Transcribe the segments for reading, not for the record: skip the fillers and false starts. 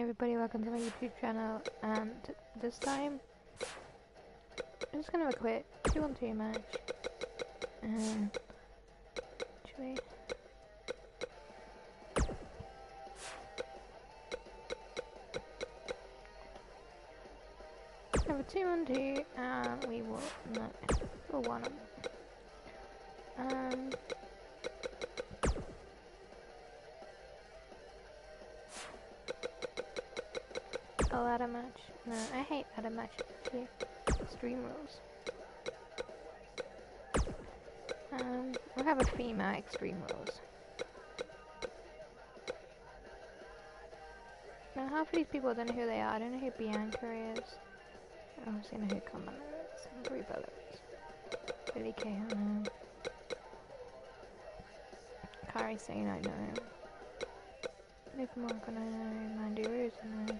Hey everybody, welcome to my YouTube channel, and this time I'm just gonna have a quick 2-on-2 match. Actually, have a 2-on-2 and we will we'll one them. A ladder match. No, I hate ladder matches actually. Stream rules. We'll have a female extreme rules. Now half of these people don't know who they are. I don't know who Bianca is. I obviously know who Commander is. And Rebella is. Billy Kay, I know. Kari Sane, I know. Liv Morgan, I know. Mandy Rose, I know.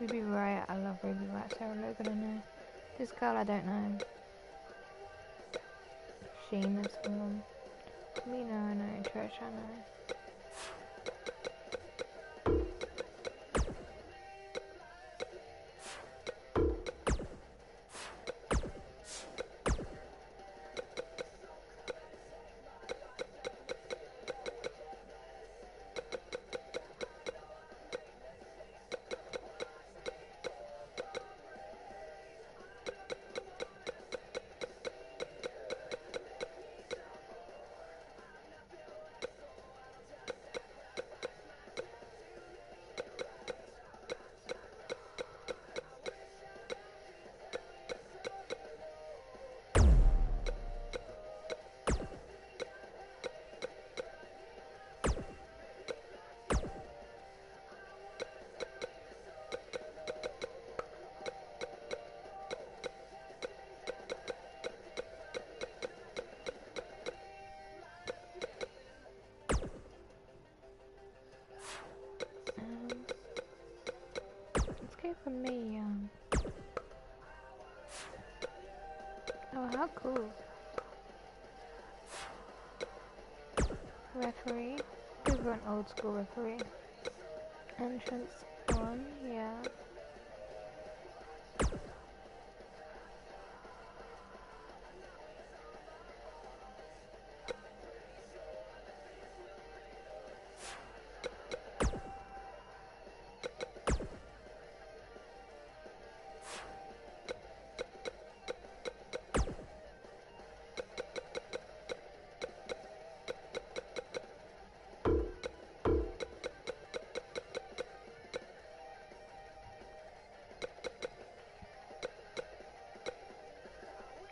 Ruby Riot, I love Ruby Riot. Sarah Logan, I know. This girl, I don't know. Sheen, there's someone. Mina, I know. Trish, I know. For me, oh, how cool. Referee. Go for an old school referee. Entrance 1, yeah.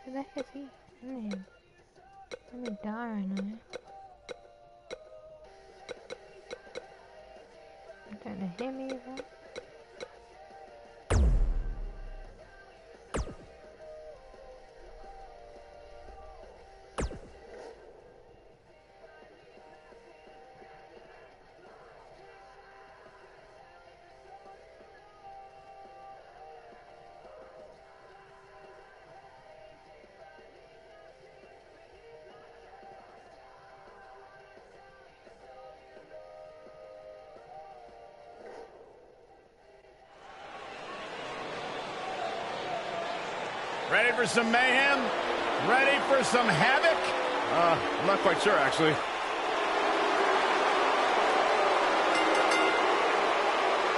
Who the heck is he? Man. Let me die right now. I don't know him either. Ready for some mayhem? Ready for some havoc? I'm not quite sure, actually.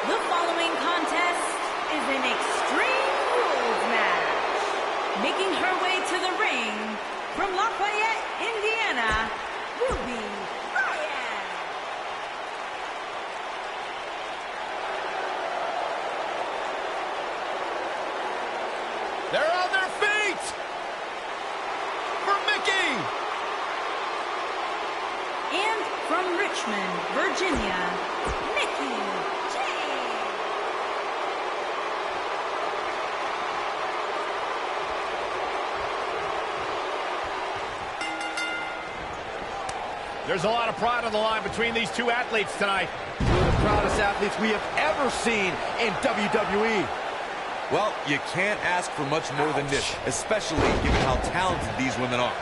The following contest is an Extreme Rules match. Making her way to the ring from Lafayette, Indiana, Ruby Riot. They're on their feet! For Mickey! And from Richmond, Virginia, Mickey James. There's a lot of pride on the line between these two athletes tonight. Two of the proudest athletes we have ever seen in WWE. Well, you can't ask for much more than this, especially given how talented these women are.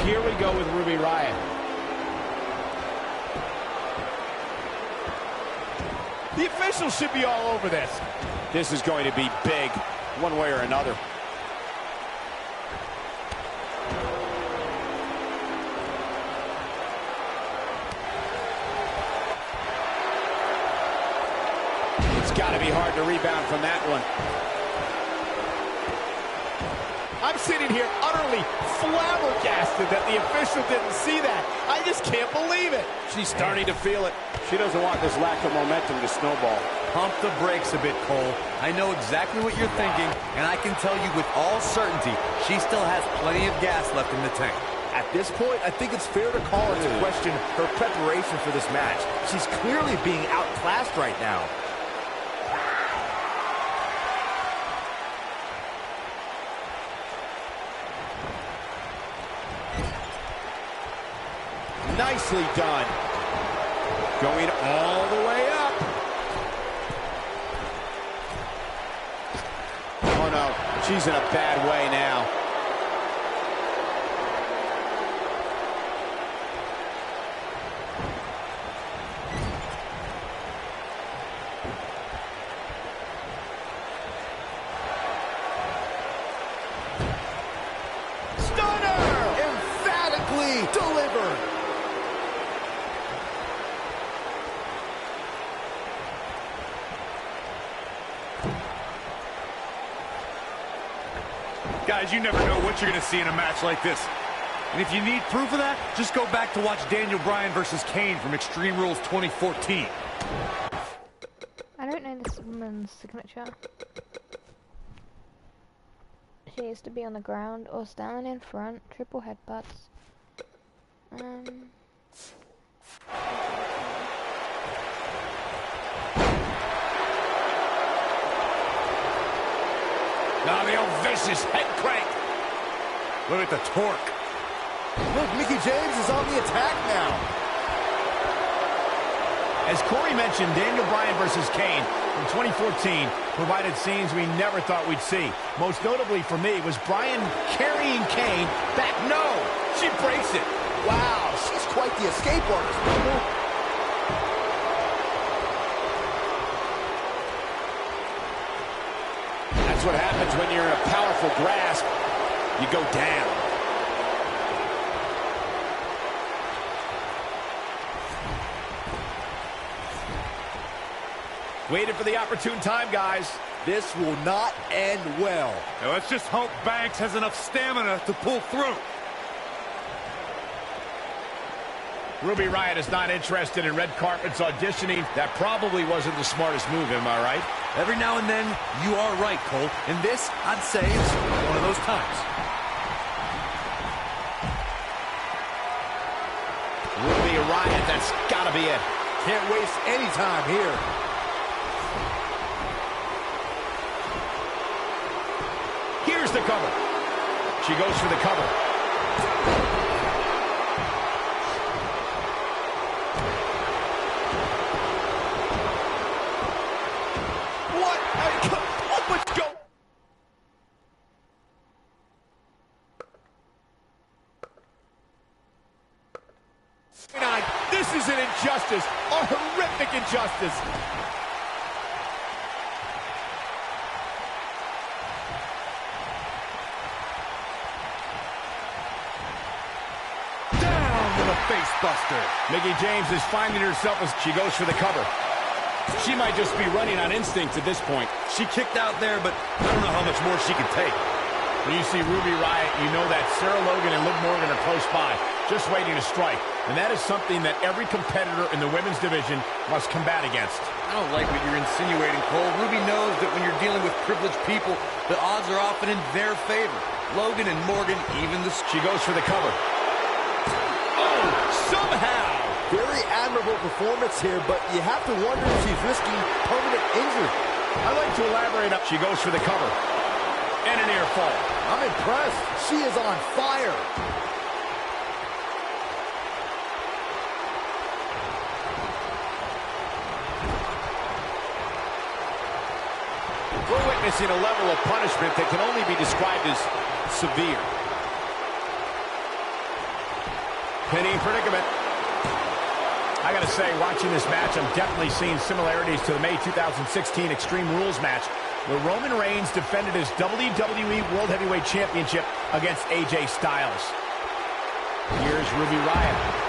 here we go with Ruby Riott. The officials should be all over this. This is going to be big, one way or another. It's got to be hard to rebound from that one. I'm sitting here utterly flabbergasted that the official didn't see that. I just can't believe it. She's starting to feel it. She doesn't want this lack of momentum to snowball. Pump the brakes a bit, Cole. I know exactly what you're thinking, and I can tell you with all certainty, she still has plenty of gas left in the tank. At this point, I think it's fair to call into question her preparation for this match. She's clearly being outclassed right now. Nicely done. Going all the way up. Oh no, she's in a bad way now. Stunner! Emphatically delivered. Guys, you never know what you're going to see in a match like this. And if you need proof of that, just go back to watch Daniel Bryan versus Kane from Extreme Rules 2014. I don't know this woman's signature. She used to be on the ground or standing in front, triple headbutts. Now the old vicious head crank. Look at the torque. Look, Mickie James is on the attack now. As Corey mentioned, Daniel Bryan versus Kane from 2014 provided scenes we never thought we'd see. Most notably for me was Bryan carrying Kane back. No, she breaks it. Wow, she's quite the escape artist, brother. That's what happens when you're in a powerful grasp. You go down. Waited for the opportune time, guys. This will not end well. Now let's just hope Banks has enough stamina to pull through. Ruby Riott is not interested in red carpets auditioning. That probably wasn't the smartest move, am I right? Every now and then, you are right, Cole. And this, I'd say, is one of those times. Ruby Riott, that's gotta be it. Can't waste any time here. Here's the cover. She goes for the cover. What? Let's go. This is an injustice, a horrific injustice. Face buster. Mickie James is finding herself as she goes for the cover. She might just be running on instinct at this point. She kicked out there, but I don't know how much more she can take. When you see Ruby Riott, you know that Sarah Logan and Liv Morgan are close by, just waiting to strike. And that is something that every competitor in the women's division must combat against. I don't like what you're insinuating, Cole. Ruby knows that when you're dealing with privileged people, the odds are often in their favor. Logan and Morgan, even the... She goes for the cover. Somehow! Very admirable performance here, but you have to wonder if she's risking permanent injury. I'd like to elaborate. She goes for the cover. And a near fall. I'm impressed. She is on fire. We're witnessing a level of punishment that can only be described as severe. Pinning predicament. I gotta say, watching this match, I'm definitely seeing similarities to the May 2016 Extreme Rules match, where Roman Reigns defended his WWE World Heavyweight Championship against AJ Styles. Here's Ruby Riott.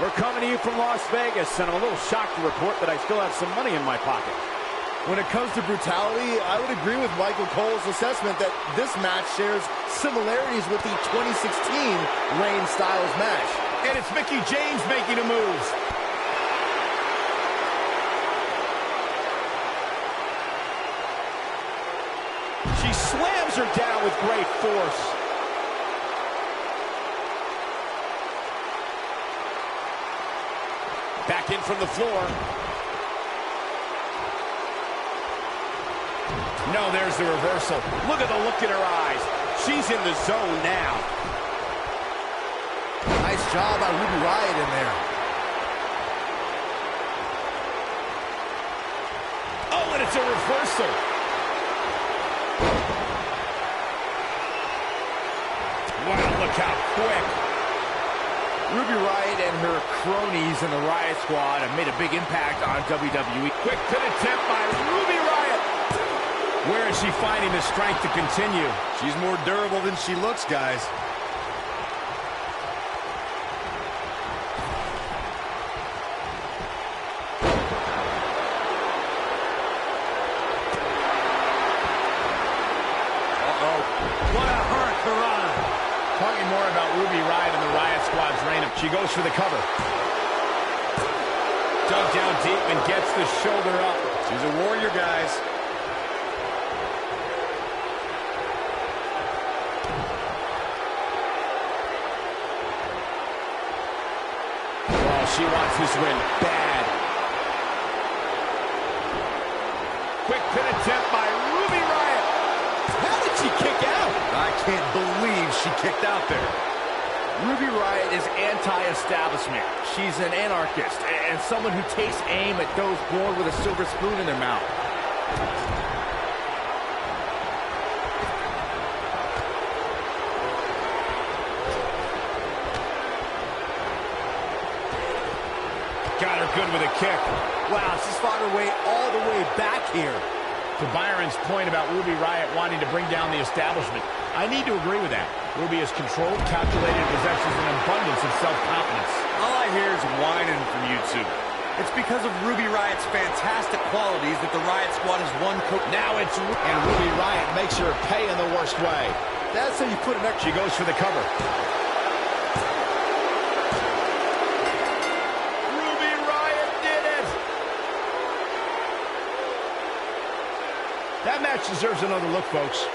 We're coming to you from Las Vegas, and I'm a little shocked to report that I still have some money in my pocket. When it comes to brutality, I would agree with Michael Cole's assessment that this match shares similarities with the 2016 Reigns-Styles match. And it's Mickie James making a move. She slams her down with great force. Back in from the floor. No, there's the reversal. Look at the look in her eyes. She's in the zone now. Nice job by Ruby Riott in there. Oh, and it's a reversal. Wow, look how quick. Ruby Riott and her cronies in the Riott Squad have made a big impact on WWE. Quick pin attempt by Ruby Riott. Where is she finding the strength to continue? She's more durable than she looks, guys. Uh-oh. What a hurricanrana. Talking more about Ruby Riott and the Riott Squad's reign. She goes for the cover. Dug down deep and gets the shoulder up. She's a warrior, guys. Oh, she wants this win bad. Quick pin attempt by Ruby Riott. How did she kick out? I can't believe she kicked out there. Ruby Riott is anti-establishment. She's an anarchist and someone who takes aim at those born with a silver spoon in their mouth. Got her good with a kick. Wow, she's fought her way all the way back here. To Byron's point about Ruby Riott wanting to bring down the establishment, I need to agree with that. Ruby is controlled, calculated, possesses an abundance of self-confidence. All I hear is whining from you two. It's because of Ruby Riott's fantastic qualities that the Riott Squad has won. Now it's... And Ruby Riott makes her pay in the worst way. That's how you put an extra. She goes for the cover. Ruby Riott did it! That match deserves another look, folks.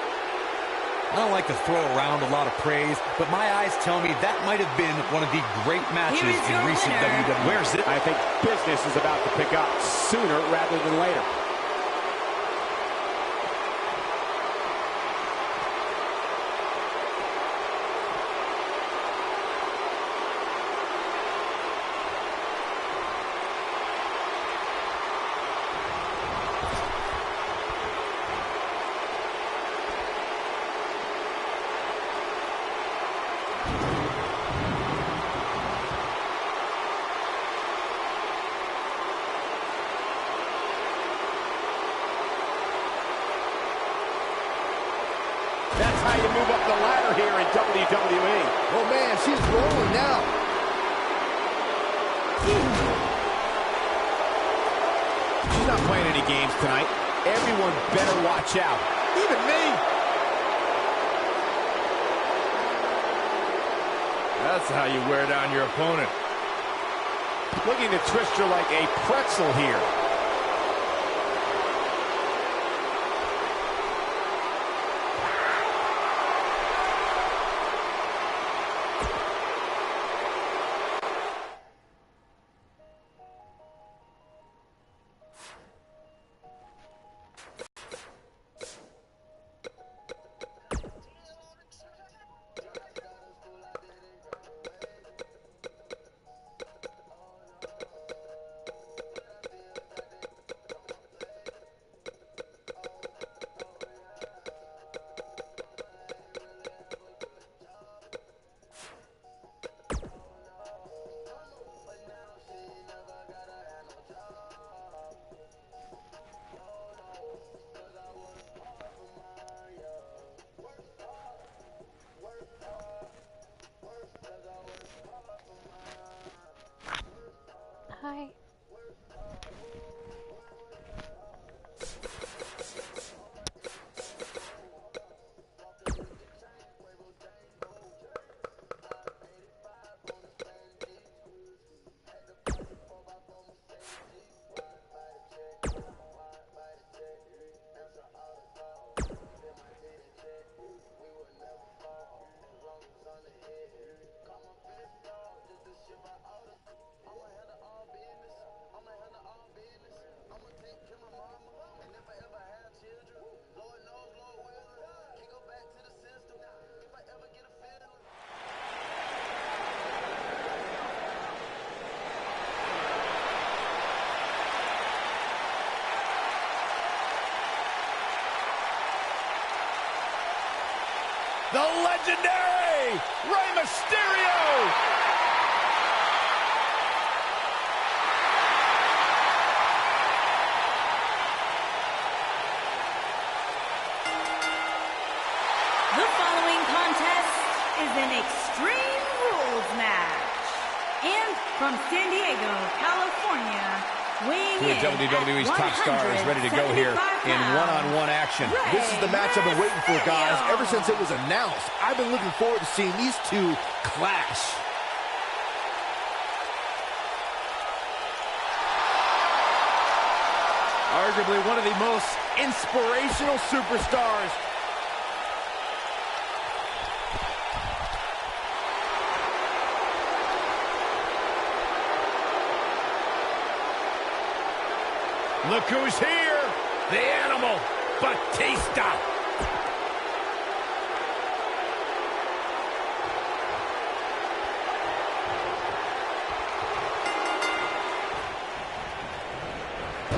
I don't like to throw around a lot of praise, but my eyes tell me that might have been one of the great matches in recent WWE. Where's it? I think business is about to pick up sooner rather than later. That's how you move up the ladder here in WWE. Oh, man, she's rolling now. She's not playing any games tonight. Everyone better watch out. Even me. That's how you wear down your opponent. Looking to twist her like a pretzel here. legendary Rey Mysterio. The following contest is an Extreme Rules match. And from San Diego, California, weighing in WWE's at top star is ready to go here in one-on-one action. This is the match I've been waiting for, guys. Ever since it was announced, I've been looking forward to seeing these two clash. Arguably one of the most inspirational superstars. Look who's here, the Animal, Batista.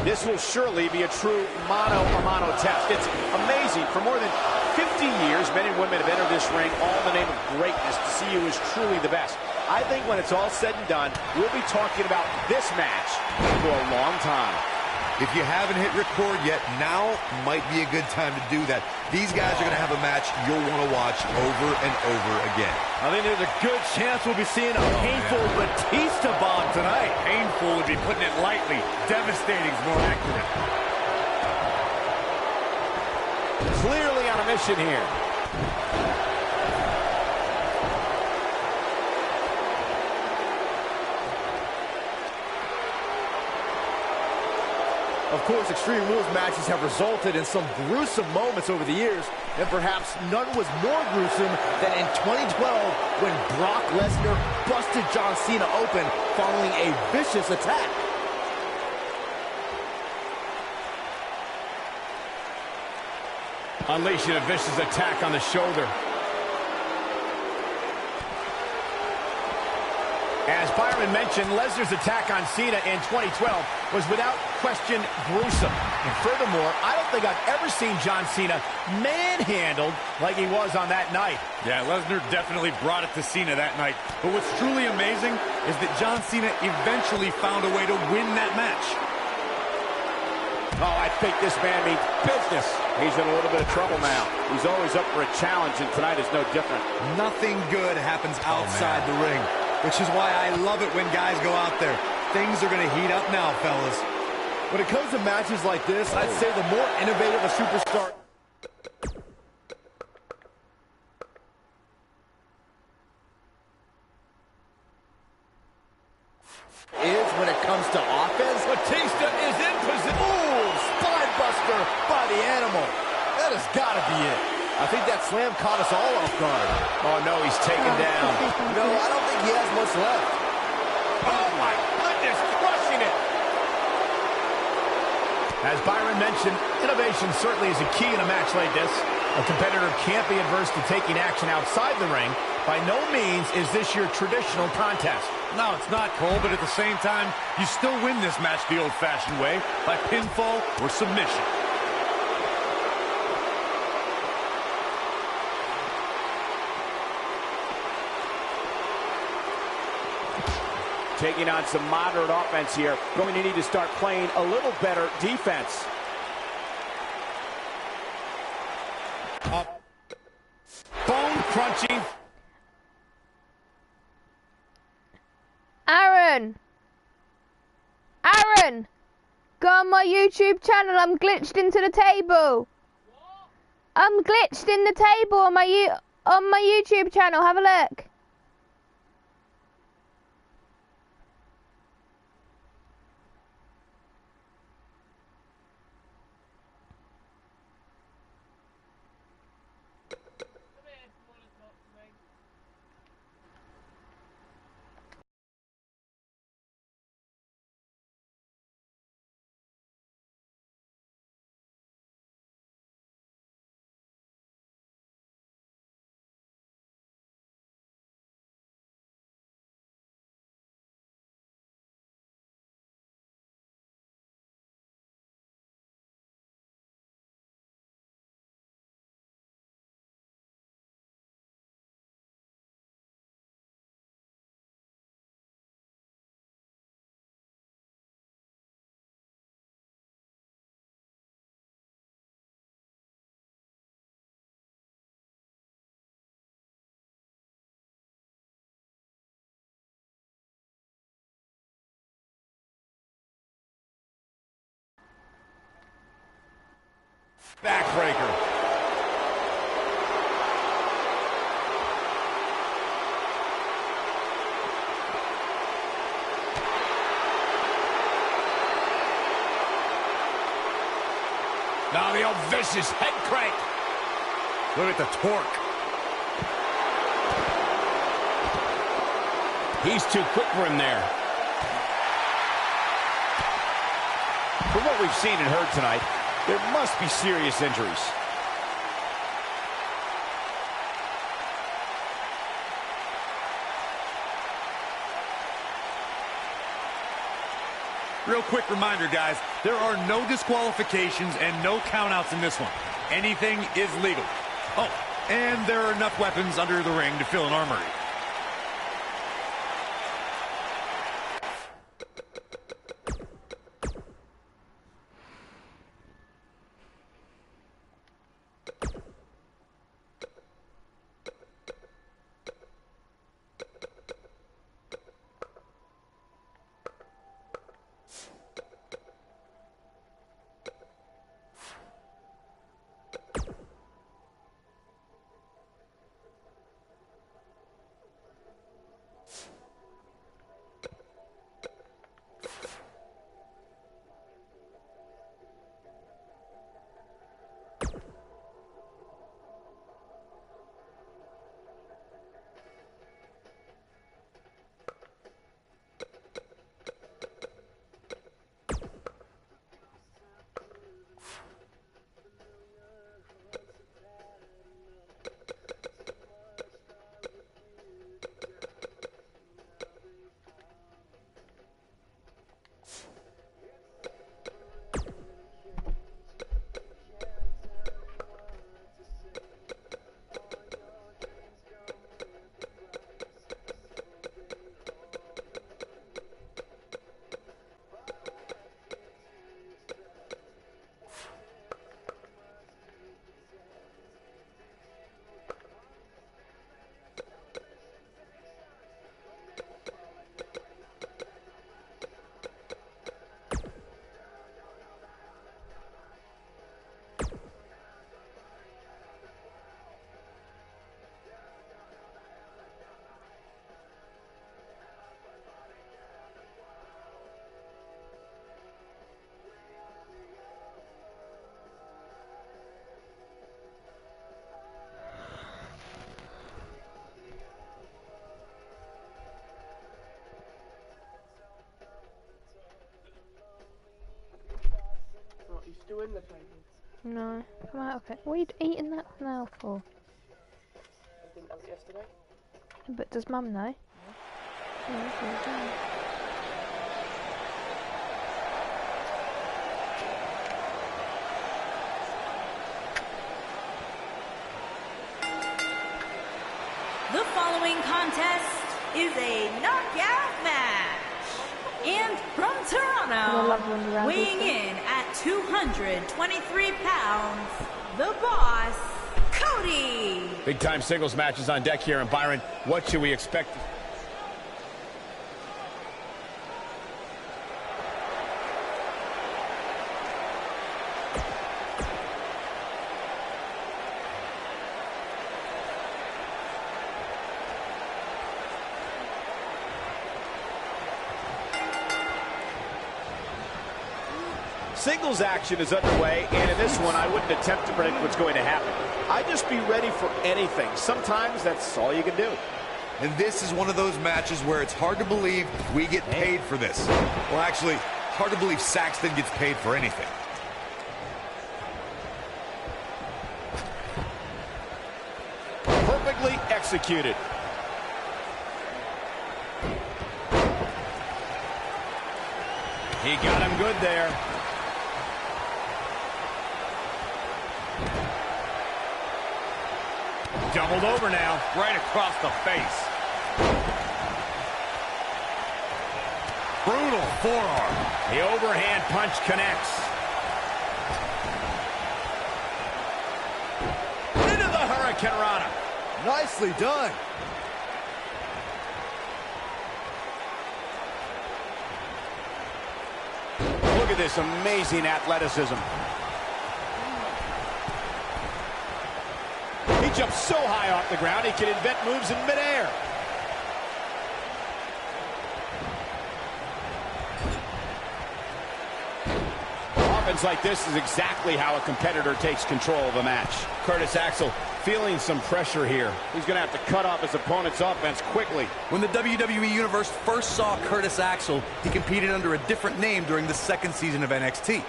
This will surely be a true mano-a-mano test. It's amazing. For more than 50 years, men and women have entered this ring all in the name of greatness to see who is truly the best. I think when it's all said and done, we'll be talking about this match for a long time. If you haven't hit record yet, now might be a good time to do that. These guys are going to have a match you'll want to watch over and over again. I think there's a good chance we'll be seeing a painful Batista bomb tonight. Painful would be putting it lightly. Devastating is more accurate. Clearly on a mission here. Of course, Extreme Rules matches have resulted in some gruesome moments over the years, and perhaps none was more gruesome than in 2012 when Brock Lesnar busted John Cena open following a vicious attack. Unleashing a vicious attack on the shoulder. As Byron mentioned, Lesnar's attack on Cena in 2012 was without question gruesome. And furthermore, I don't think I've ever seen John Cena manhandled like he was on that night. Yeah, Lesnar definitely brought it to Cena that night. But what's truly amazing is that John Cena eventually found a way to win that match. Oh, I think this man means business. He's in a little bit of trouble now. He's always up for a challenge, and tonight is no different. Nothing good happens outside the ring, which is why I love it when guys go out there. Things are going to heat up now, fellas. When it comes to matches like this, I'd say the more innovative a superstar is when it comes to offense. Batista is in position. Ooh, spine buster by the Animal. That has got to be it. I think that slam caught us all off guard. Oh, no, he's taken down. No, I don't think he has much left. Oh, my goodness, crushing it. As Byron mentioned, innovation certainly is a key in a match like this. A competitor can't be adverse to taking action outside the ring. By no means is this your traditional contest. No, it's not, Cole, but at the same time, you still win this match the old-fashioned way, by pinfall or submission. Taking on some moderate offense here. Going to need to start playing a little better defense. Bone-crunching. Aaron! Go on my YouTube channel. I'm glitched into the table. I'm glitched in the table on my YouTube channel. Have a look. Now the old vicious head crank. Look at the torque. He's too quick for him there. From what we've seen and heard tonight, there must be serious injuries. Real quick reminder, guys, there are no disqualifications and no countouts in this one. Anything is legal. Oh, and there are enough weapons under the ring to fill an armory. You in the table? No. Come out of it. What are you eating that now for? I didn't have it yesterday. But does Mum know? Yeah, that's what it's doing. The following contest is a knockout match. And from Toronto, weighing in at 223 pounds, the boss, Cody. Big time singles matches on deck here. And Byron, what should we expect? Singles action is underway, and in this one, I wouldn't attempt to predict what's going to happen. I'd just be ready for anything. Sometimes that's all you can do. And this is one of those matches where it's hard to believe we get paid for this. Well, actually, hard to believe Saxton gets paid for anything. Perfectly executed. He got him good there. Doubled over now. Right across the face. Brutal forearm. The overhand punch connects. Into the Hurricane Rana. Nicely done. Look at this amazing athleticism. He jumps so high off the ground, he can invent moves in midair. Off happens like this is exactly how a competitor takes control of a match. Curtis Axel feeling some pressure here. He's going to have to cut off his opponent's offense quickly. When the WWE Universe first saw Curtis Axel, he competed under a different name during the second season of NXT.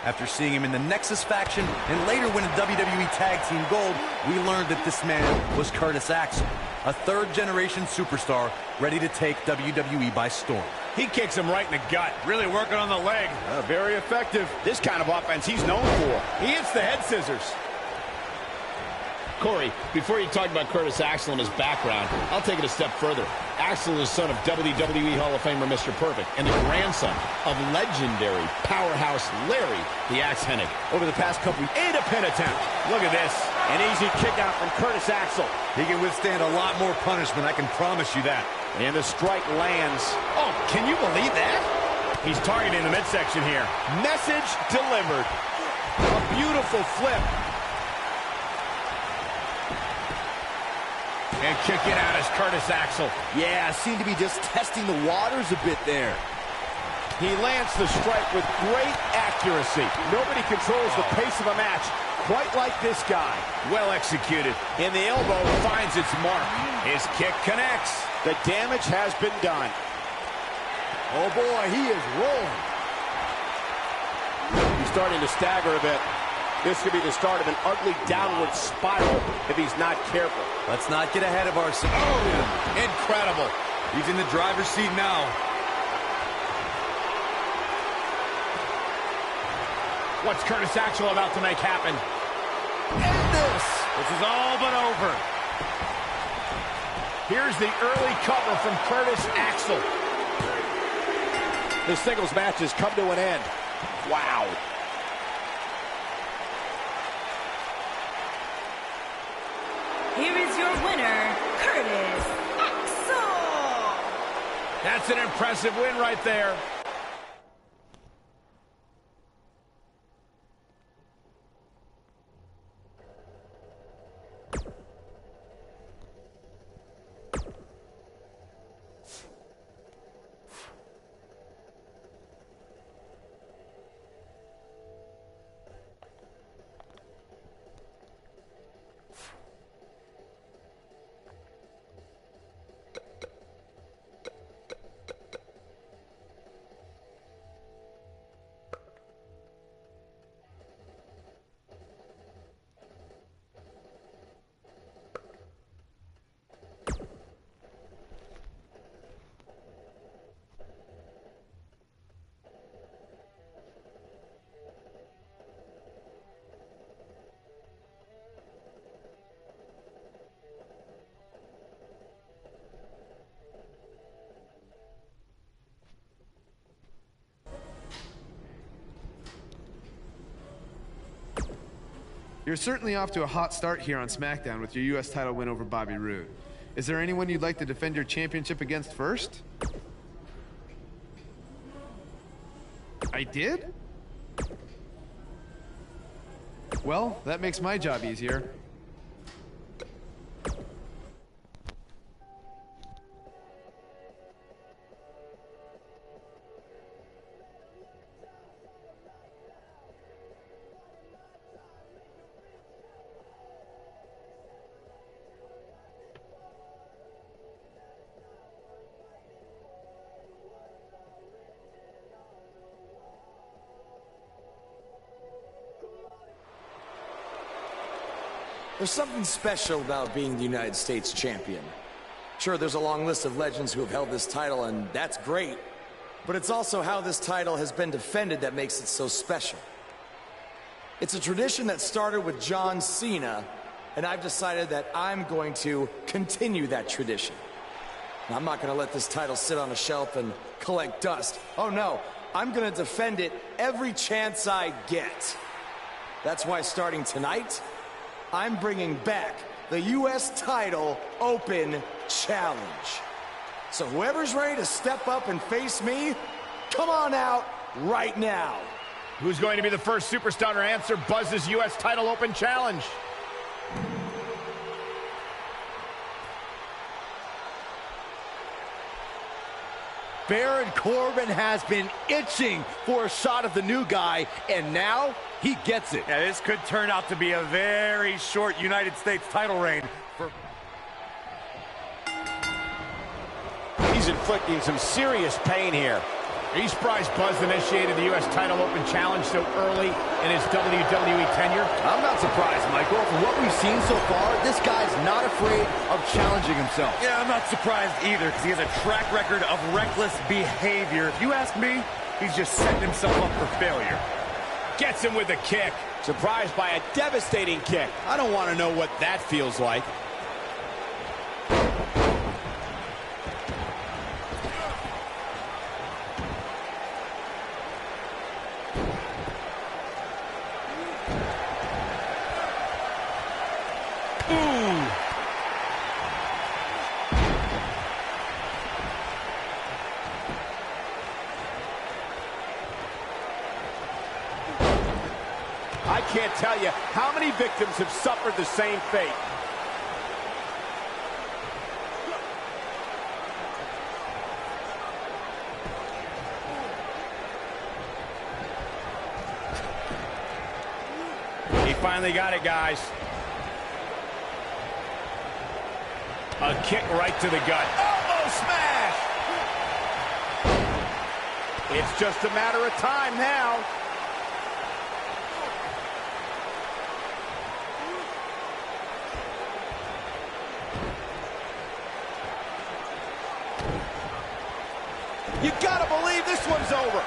After seeing him in the Nexus faction and later winning WWE Tag Team Gold, we learned that this man was Curtis Axel, a third-generation superstar ready to take WWE by storm. He kicks him right in the gut. Really working on the leg. Very effective. This kind of offense he's known for. He hits the head scissors. Corey, before you talk about Curtis Axel and his background, I'll take it a step further. Axel is the son of WWE Hall of Famer Mr. Perfect and the grandson of legendary powerhouse Larry the Axe Hennig. Over the past couple weeks, and a pin attempt. Look at this. An easy kick out from Curtis Axel. He can withstand a lot more punishment, I can promise you that. And the strike lands. Oh, can you believe that? He's targeting the midsection here. Message delivered. A beautiful flip. And kicking out is Curtis Axel. Yeah, seemed to be just testing the waters a bit there. He lands the strike with great accuracy. Nobody controls the pace of a match quite like this guy. Well executed. And the elbow finds its mark. His kick connects. The damage has been done. Oh boy, he is rolling. He's starting to stagger a bit. This could be the start of an ugly downward spiral if he's not careful. Let's not get ahead of ourselves. Oh, incredible. He's in the driver's seat now. What's Curtis Axel about to make happen? And this. This is all but over. Here's the early cover from Curtis Axel. The singles match has come to an end. Wow. Here is your winner, Curtis Axel. That's an impressive win right there. You're certainly off to a hot start here on SmackDown with your U.S. title win over Bobby Roode. Is there anyone you'd like to defend your championship against first? I did? Well, that makes my job easier. There's something special about being the United States champion. Sure, there's a long list of legends who have held this title, and that's great. But it's also how this title has been defended that makes it so special. It's a tradition that started with John Cena, and I've decided that I'm going to continue that tradition. And I'm not going to let this title sit on a shelf and collect dust. Oh no, I'm going to defend it every chance I get. That's why starting tonight, I'm bringing back the U.S. Title Open Challenge. So whoever's ready to step up and face me, come on out right now. Who's going to be the first superstar to answer Buzz's U.S. Title Open Challenge? Baron Corbin has been itching for a shot of the new guy, and now he gets it. Yeah, this could turn out to be a very short United States title reign for... He's inflicting some serious pain here. Are you surprised Buzz initiated the U.S. title open challenge so early in his WWE tenure? I'm not surprised, Michael. From what we've seen so far, this guy's not afraid of challenging himself. Yeah, I'm not surprised either, because he has a track record of reckless behavior. If you ask me, he's just setting himself up for failure. Gets him with a kick. Surprised by a devastating kick. I don't want to know what that feels like. I can't tell you how many victims have suffered the same fate. He finally got it, guys. A kick right to the gut. Elbow smash! It's just a matter of time now. You gotta believe this one's over.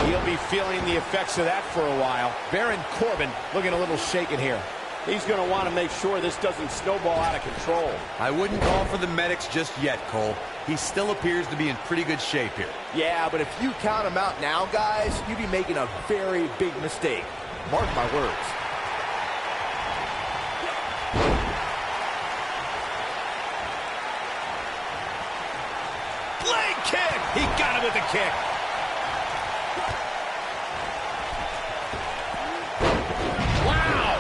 He'll be feeling the effects of that for a while. Baron Corbin looking a little shaken here. He's gonna want to make sure this doesn't snowball out of control. I wouldn't call for the medics just yet, Cole. He still appears to be in pretty good shape here. Yeah, but if you count him out now, guys, you'd be making a very big mistake. Mark my words. Leg kick! He got him with the kick. Wow!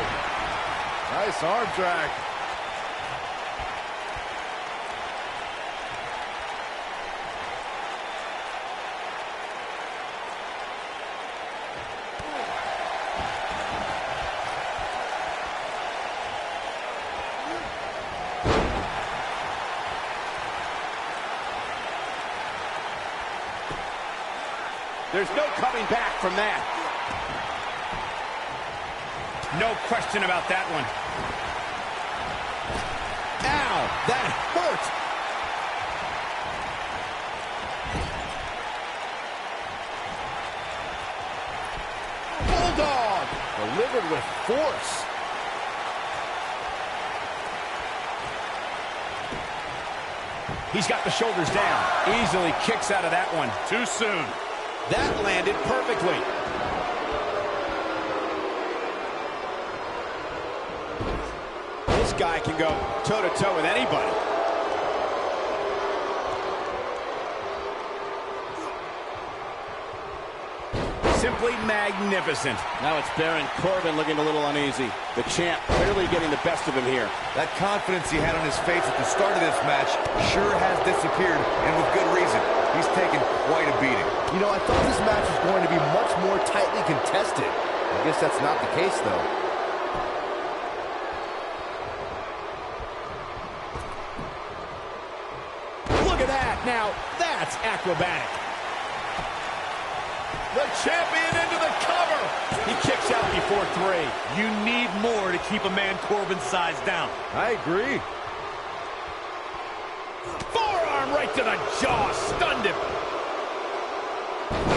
Nice arm drag. There's no coming back from that. No question about that one. Ow! That hurt! Bulldog! Delivered with force. He's got the shoulders down. Easily kicks out of that one. Too soon. That landed perfectly. This guy can go toe-to-toe with anybody. Simply magnificent. Now it's Baron Corbin looking a little uneasy. The champ clearly getting the best of him here. That confidence he had on his face at the start of this match sure has disappeared, and with good reason. He's taken quite a beating. You know, I thought this match was going to be much more tightly contested. I guess that's not the case, though. Look at that. Now, that's acrobatic. The champion into the cover. He kicks out before 3. You need more to keep a man Corbin's size down. I agree. Forearm right to the jaw. Stunned him.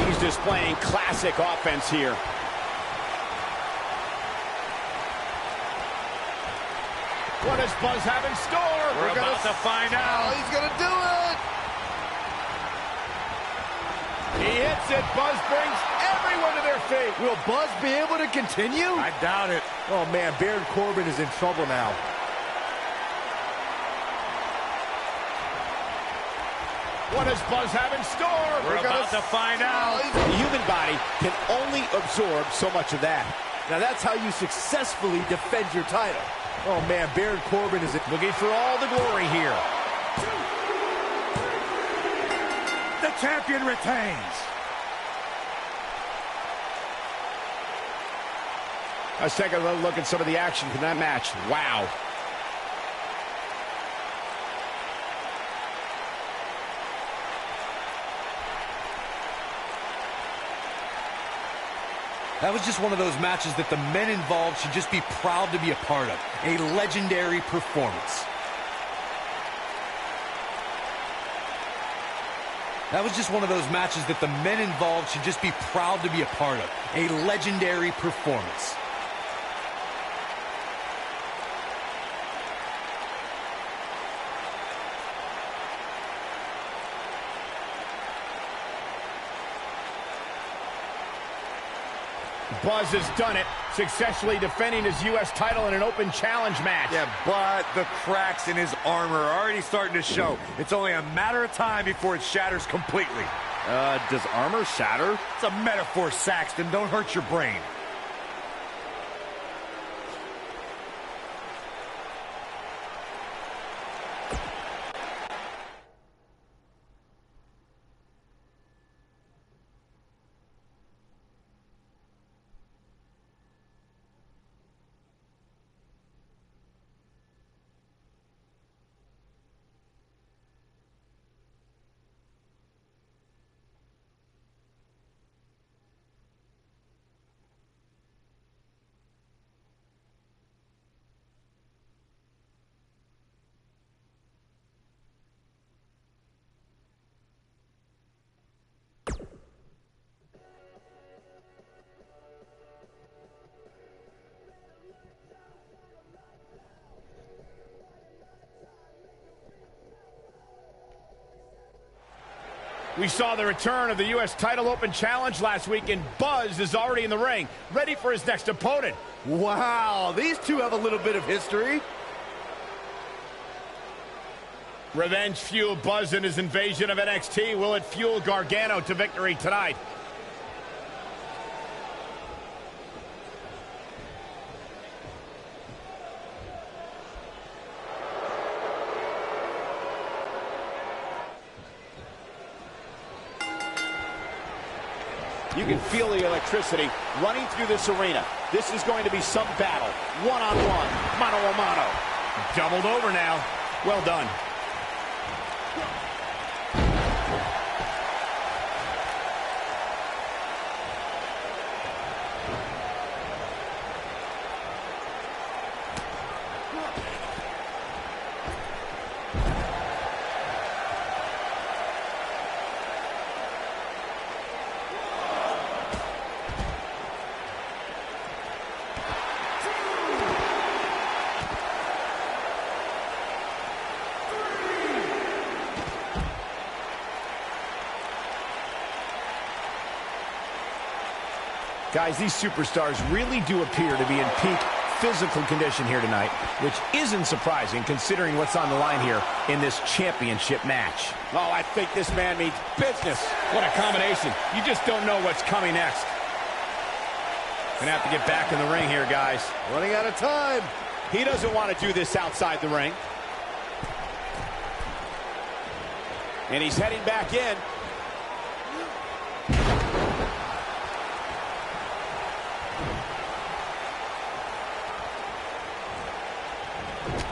He's displaying classic offense here. What does Buzz have in store? We're about to find out. He's gonna do it. He hits it. Buzz brings everyone to their feet. Will Buzz be able to continue? I doubt it. Oh, man, Baron Corbin is in trouble now. What does Buzz have in store? We're about to find out. The human body can only absorb so much of that. Now, that's how you successfully defend your title. Oh, man, Baron Corbin is looking for all the glory here. The champion retains. Let's take a look at some of the action from that match. Wow. That was just one of those matches that the men involved should just be proud to be a part of. A legendary performance. That was just one of those matches that the men involved should just be proud to be a part of. A legendary performance. Buzz has done it, successfully defending his U.S. title in an open challenge match. Yeah, but the cracks in his armor are already starting to show. It's only a matter of time before it shatters completely. Does armor shatter? It's a metaphor, Saxton. Don't hurt your brain. We saw the return of the U.S. title open challenge last week, and Buzz is already in the ring, ready for his next opponent. Wow, these two have a little bit of history. Revenge fueled Buzz in his invasion of NXT. Will it fuel Gargano to victory tonight? You can feel the electricity running through this arena. This is going to be some battle. One-on-one, mano-a-mano. Doubled over now. Well done. Guys, these superstars really do appear to be in peak physical condition here tonight, which isn't surprising considering what's on the line here in this championship match. Oh, I think this man means business. What a combination. You just don't know what's coming next. Gonna have to get back in the ring here, guys. Running out of time. He doesn't want to do this outside the ring. And he's heading back in.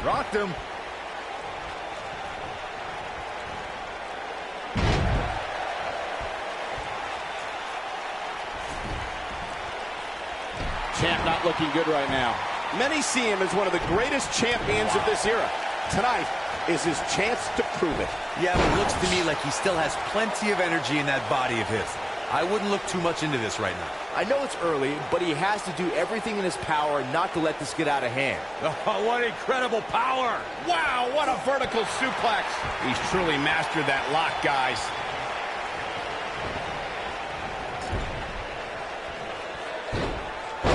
Rocked him. Champ not looking good right now. Many see him as one of the greatest champions of this era. Tonight is his chance to prove it. Yeah, but it looks to me like he still has plenty of energy in that body of his. I wouldn't look too much into this right now. I know it's early, but he has to do everything in his power not to let this get out of hand. Oh, what incredible power! Wow, what a vertical suplex. He's truly mastered that lock, guys.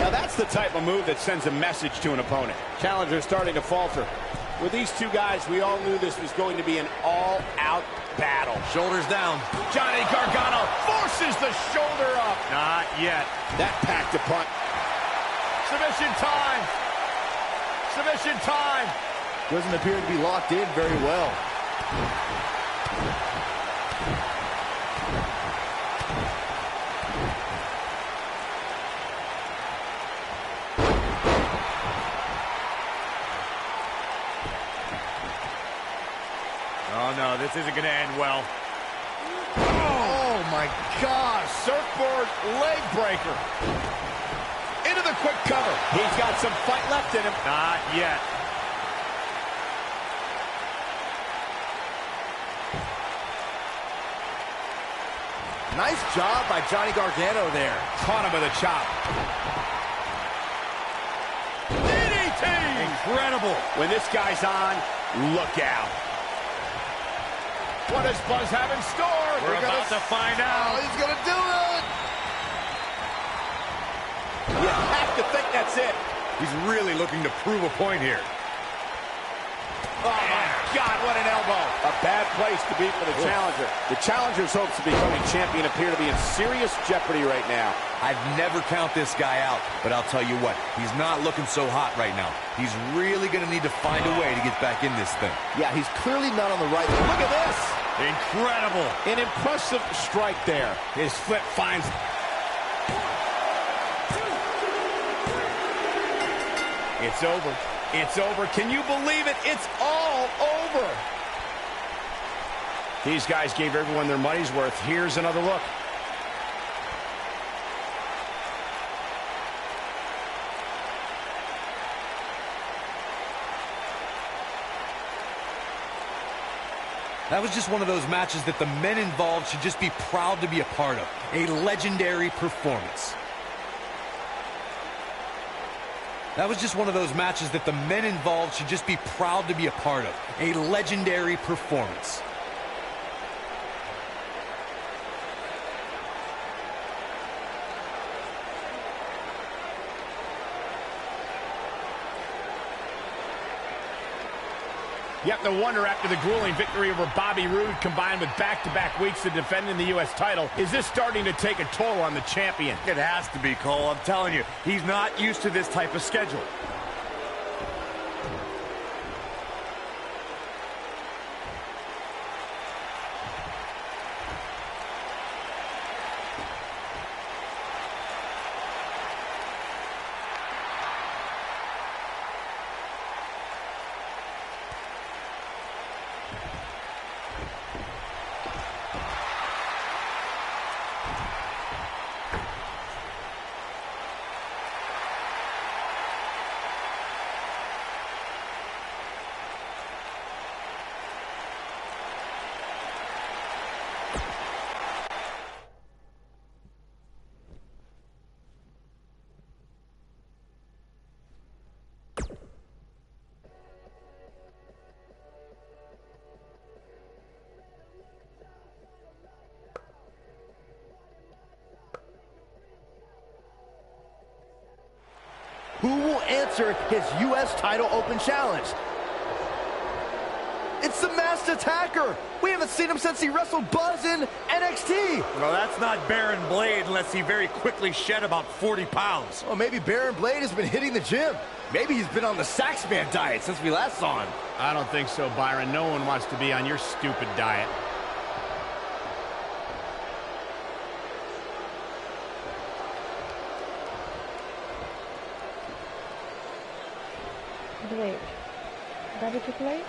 Now that's the type of move that sends a message to an opponent. Challenger's starting to falter. With these two guys, we all knew this was going to be an all-out battle. Shoulders down. Johnny Gargano forces the shoulder up. Not yet. That packed a punt. Submission time. submission time. Doesn't appear to be locked in very well. Oh, no, this isn't going to end well. Oh, my gosh. Surfboard leg breaker. Into the quick cover. He's got some fight left in him. Not yet. Nice job by Johnny Gargano there. Caught him with a chop. DDT! Incredible. When this guy's on, look out. What does Buzz have in store? We're about to find out. Oh, he's going to do it. You have to think that's it. He's really looking to prove a point here. Oh, my God, what an elbow. A bad place to be for the challenger. The challenger's hopes of becoming champion appear to be in serious jeopardy right now. I'd never count this guy out, but I'll tell you what, he's not looking so hot right now. He's really going to need to find a way to get back in this thing. Yeah, he's clearly not on the right. Look at this. Incredible. An impressive strike there. His flip finds... It's over. It's over. Can you believe it? It's all over. These guys gave everyone their money's worth. Here's another look. That was just one of those matches that the men involved should just be proud to be a part of. A legendary performance. That was just one of those matches that the men involved should just be proud to be a part of. A legendary performance. You have to wonder, after the grueling victory over Bobby Roode, combined with back-to-back weeks of defending the U.S. title, is this starting to take a toll on the champion? It has to be, Cole. I'm telling you, he's not used to this type of schedule. Who will answer his U.S. title open challenge? It's the Masked Attacker. We haven't seen him since he wrestled Buzz in NXT. Well, that's not Baron Blade unless he very quickly shed about 40 pounds. Well, maybe Baron Blade has been hitting the gym. Maybe he's been on the Saxman diet since we last saw him. I don't think so, Byron. No one wants to be on your stupid diet. Triple H. That be Triple H?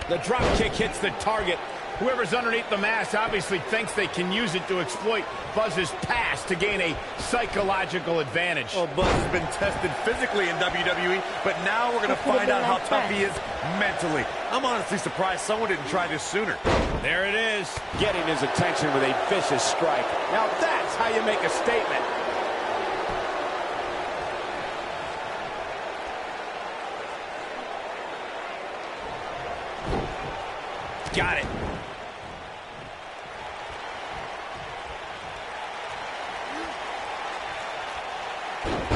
The drop kick hits the target. Whoever's underneath the mask obviously thinks they can use it to exploit Buzz's past to gain a psychological advantage. Well, Buzz has been tested physically in WWE, but now we're going to find out how tough he is mentally. I'm honestly surprised someone didn't try this sooner. There it is. Getting his attention with a vicious strike. Now that's how you make a statement. Got it.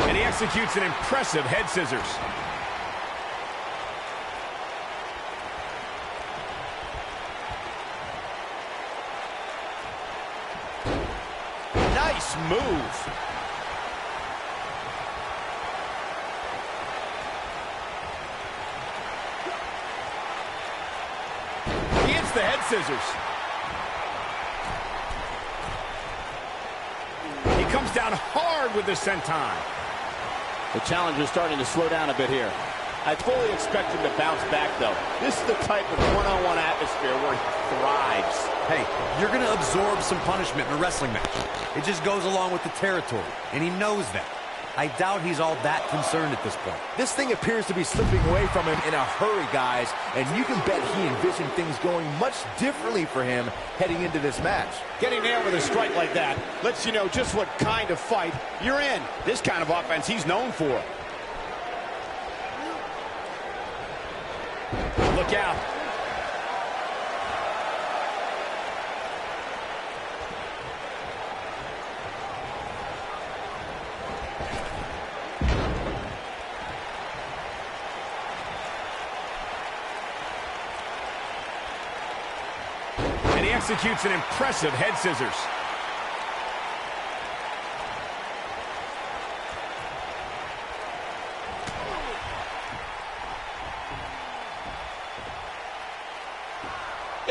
And he executes an impressive head scissors. move. He hits the head scissors. He comes down hard with the senton. The challenger's starting to slow down a bit here. I fully expect him to bounce back, though. This is the type of one-on-one atmosphere where he thrives. Hey, you're going to absorb some punishment in a wrestling match. It just goes along with the territory, and he knows that. I doubt he's all that concerned at this point. This thing appears to be slipping away from him in a hurry, guys, and you can bet he envisioned things going much differently for him heading into this match. Getting nailed with a strike like that lets you know just what kind of fight you're in. This kind of offense he's known for. Look out. And he executes an impressive head scissors.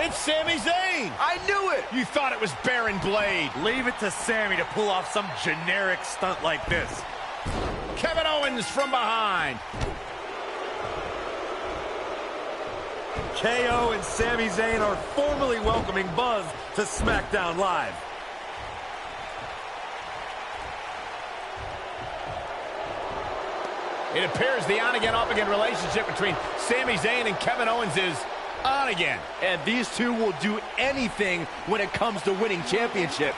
It's Sami Zayn! I knew it! You thought it was Baron Blade. Leave it to Sami to pull off some generic stunt like this. Kevin Owens from behind. KO and Sami Zayn are formally welcoming Buzz to SmackDown Live. It appears the on-again, off-again relationship between Sami Zayn and Kevin Owens is on again. And these two will do anything when it comes to winning championships.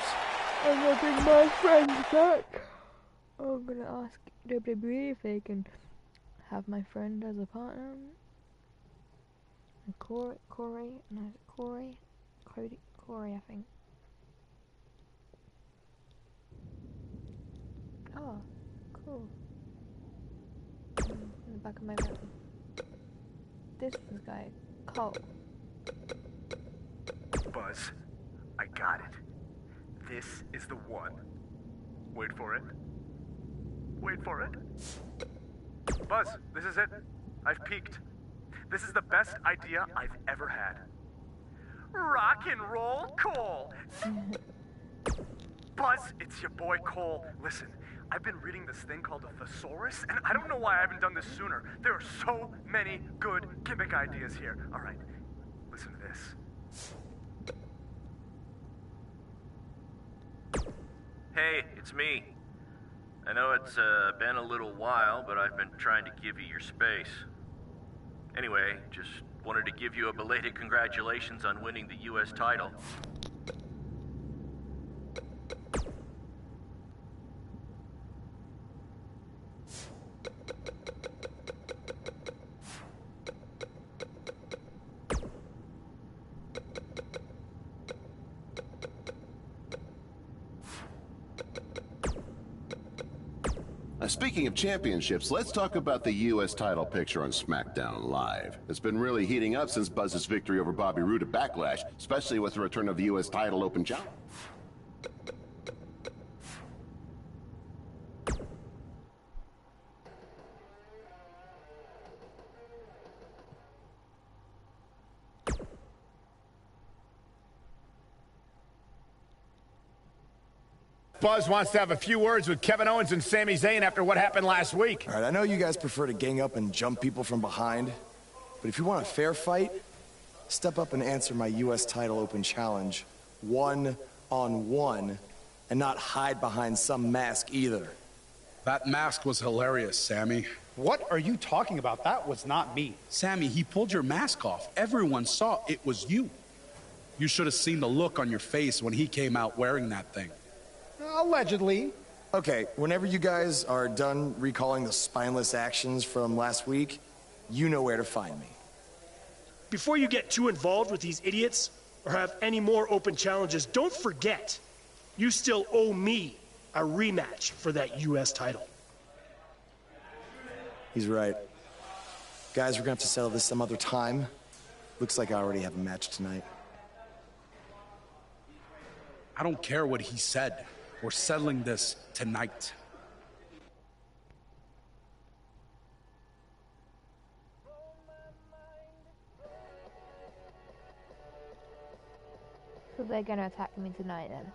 I'm gonna bring my friends back. I'm gonna ask WWE if they can have my friend as a partner. And Corey, I think. Oh, cool. In the back of my phone. This guy, Cole. Buzz, I got it. This is the one. Wait for it. Wait for it. Buzz, this is it. I've peaked. This is the best idea I've ever had. Rock and roll Cole! Buzz, it's your boy Cole. Listen, I've been reading this thing called a thesaurus, and I don't know why I haven't done this sooner. There are so many good gimmick ideas here. All right, listen to this. Hey, it's me. I know it's been a little while, but I've been trying to give you your space. Anyway, just wanted to give you a belated congratulations on winning the U.S. title. Speaking of championships, let's talk about the U.S. title picture on SmackDown Live. It's been really heating up since Buzz's victory over Bobby Roode at Backlash, especially with the return of the U.S. title open challenge. Buzz wants to have a few words with Kevin Owens and Sami Zayn after what happened last week. All right, I know you guys prefer to gang up and jump people from behind, but if you want a fair fight, step up and answer my U.S. title open challenge one-on-one and not hide behind some mask either. That mask was hilarious, Sami. What are you talking about? That was not me. Sami, he pulled your mask off. Everyone saw it was you. You should have seen the look on your face when he came out wearing that thing. Allegedly. Okay, whenever you guys are done recalling the spineless actions from last week, you know where to find me. Before you get too involved with these idiots, or have any more open challenges, don't forget, you still owe me a rematch for that U.S. title. He's right. Guys, we're gonna have to settle this some other time. Looks like I already have a match tonight. I don't care what he said. We're settling this tonight. So they're gonna attack me tonight then.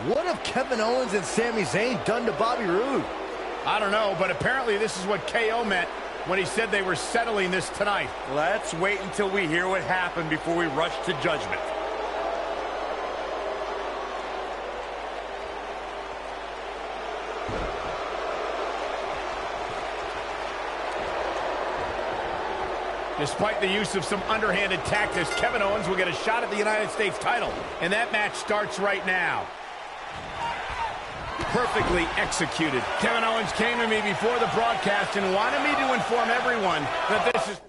What have Kevin Owens and Sami Zayn done to Bobby Roode? I don't know, but apparently this is what KO meant when he said they were settling this tonight. Let's wait until we hear what happened before we rush to judgment. Despite the use of some underhanded tactics, Kevin Owens will get a shot at the United States title, and that match starts right now. Perfectly executed. Kevin Owens came to me before the broadcast and wanted me to inform everyone that this is...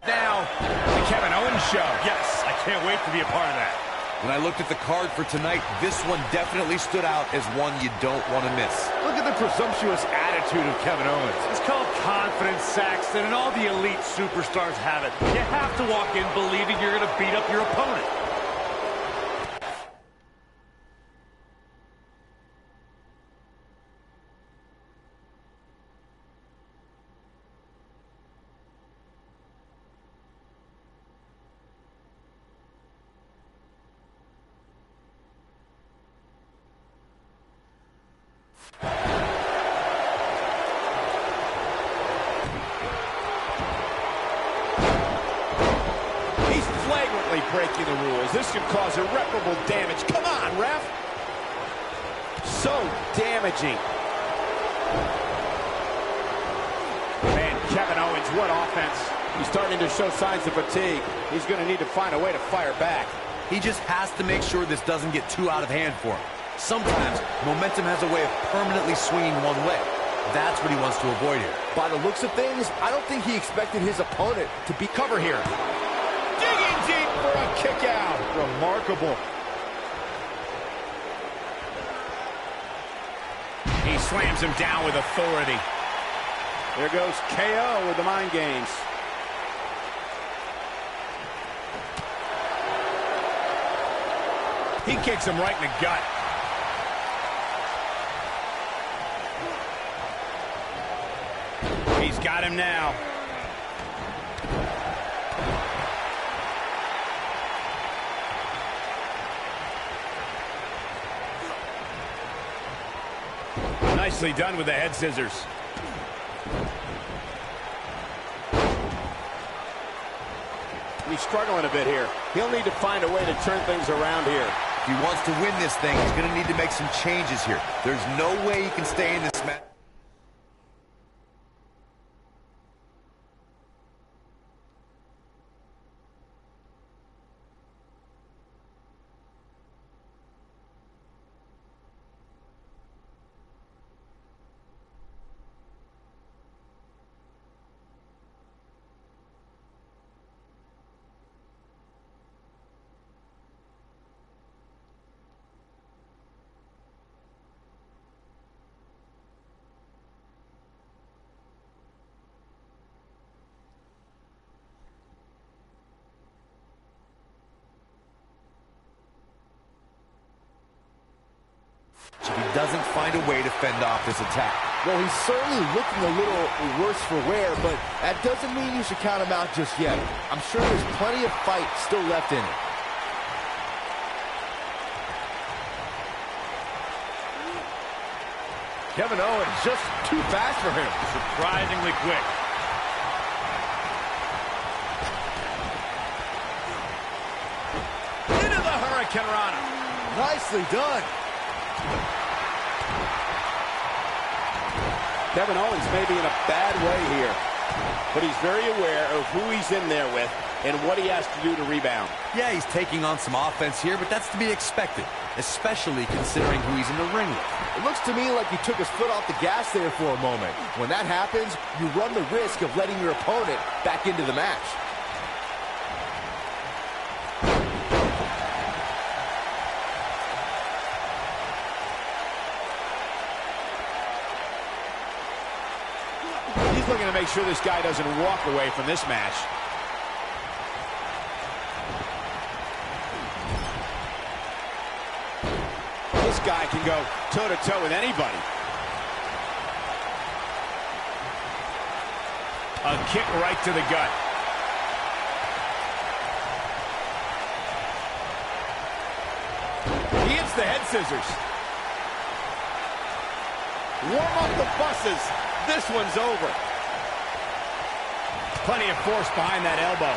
now, the Kevin Owens Show. Yes, I can't wait to be a part of that. When I looked at the card for tonight, this one definitely stood out as one you don't want to miss. Look at the presumptuous attitude of Kevin Owens. It's called confidence, Saxton, and all the elite superstars have it. You have to walk in believing you're going to beat up your opponent. Breaking the rules. This could cause irreparable damage. Come on, ref. So damaging. Man, Kevin Owens, what offense. He's starting to show signs of fatigue. He's going to need to find a way to fire back. He just has to make sure this doesn't get too out of hand for him. Sometimes, momentum has a way of permanently swinging one way. That's what he wants to avoid here. By the looks of things, I don't think he expected his opponent to be cover here. Digging deep for a kick out. Remarkable. He slams him down with authority. There goes KO with the mind games. He kicks him right in the gut. He's got him now. Nicely done with the head scissors. He's struggling a bit here. He'll need to find a way to turn things around here. If he wants to win this thing, he's going to need to make some changes here. There's no way he can stay in this match. If he doesn't find a way to fend off this attack. Well, he's certainly looking a little worse for wear, but that doesn't mean you should count him out just yet. I'm sure there's plenty of fight still left in it. Kevin Owens just too fast for him. Surprisingly quick. Into the Hurricane Rana. Nicely done. Kevin Owens may be in a bad way here. but he's very aware of who he's in there with and what he has to do to rebound. Yeah, he's taking on some offense here, but that's to be expected, especially considering who he's in the ring with. It looks to me like he took his foot off the gas there for a moment. When that happens, you run the risk of letting your opponent back into the match. He's looking to make sure this guy doesn't walk away from this match. This guy can go toe-to-toe with anybody. A kick right to the gut. He hits the head scissors. Warm up the buses. This one's over. Plenty of force behind that elbow.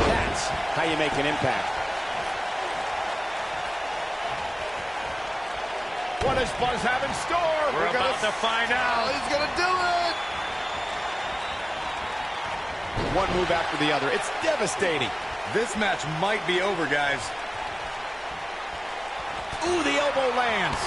That's how you make an impact. What does Buzz have in store? We're about to find out. Oh, he's going to do it! One move after the other. It's devastating. This match might be over, guys. Ooh, the elbow lands.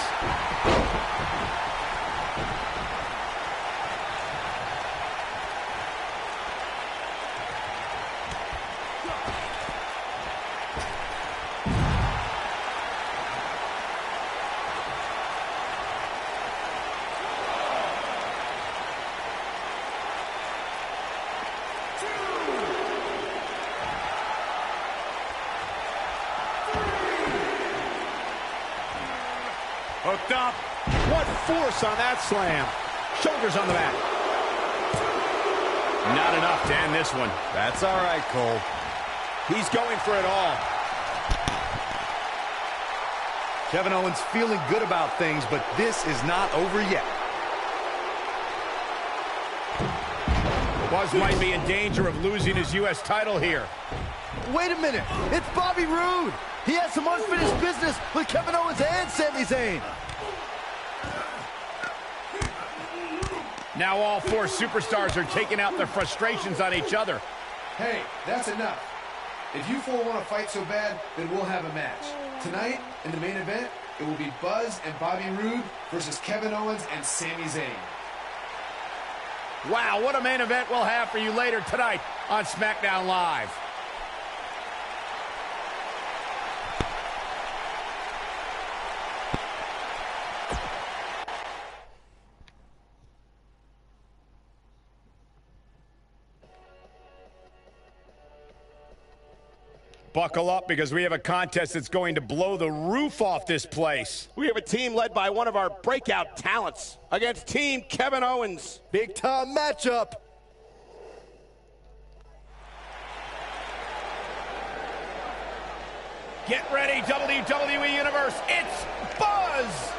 Hooked up. What force on that slam. Shoulders on the mat. Not enough to end this one. That's all right, Cole. He's going for it all. Kevin Owens feeling good about things, but this is not over yet. Buzz might be in danger of losing his U.S. title here. Wait a minute. It's Bobby Roode. He has some unfinished business with Kevin Owens and Sami Zayn. Now all four superstars are taking out their frustrations on each other. Hey, that's enough. If you four want to fight so bad, then we'll have a match. Tonight, in the main event, it will be Buzz and Bobby Roode versus Kevin Owens and Sami Zayn. Wow, what a main event we'll have for you later tonight on SmackDown Live. Buckle up, because we have a contest that's going to blow the roof off this place. We have a team led by one of our breakout talents against Team Kevin Owens. Big time matchup. Get ready, WWE Universe. It's Buzz.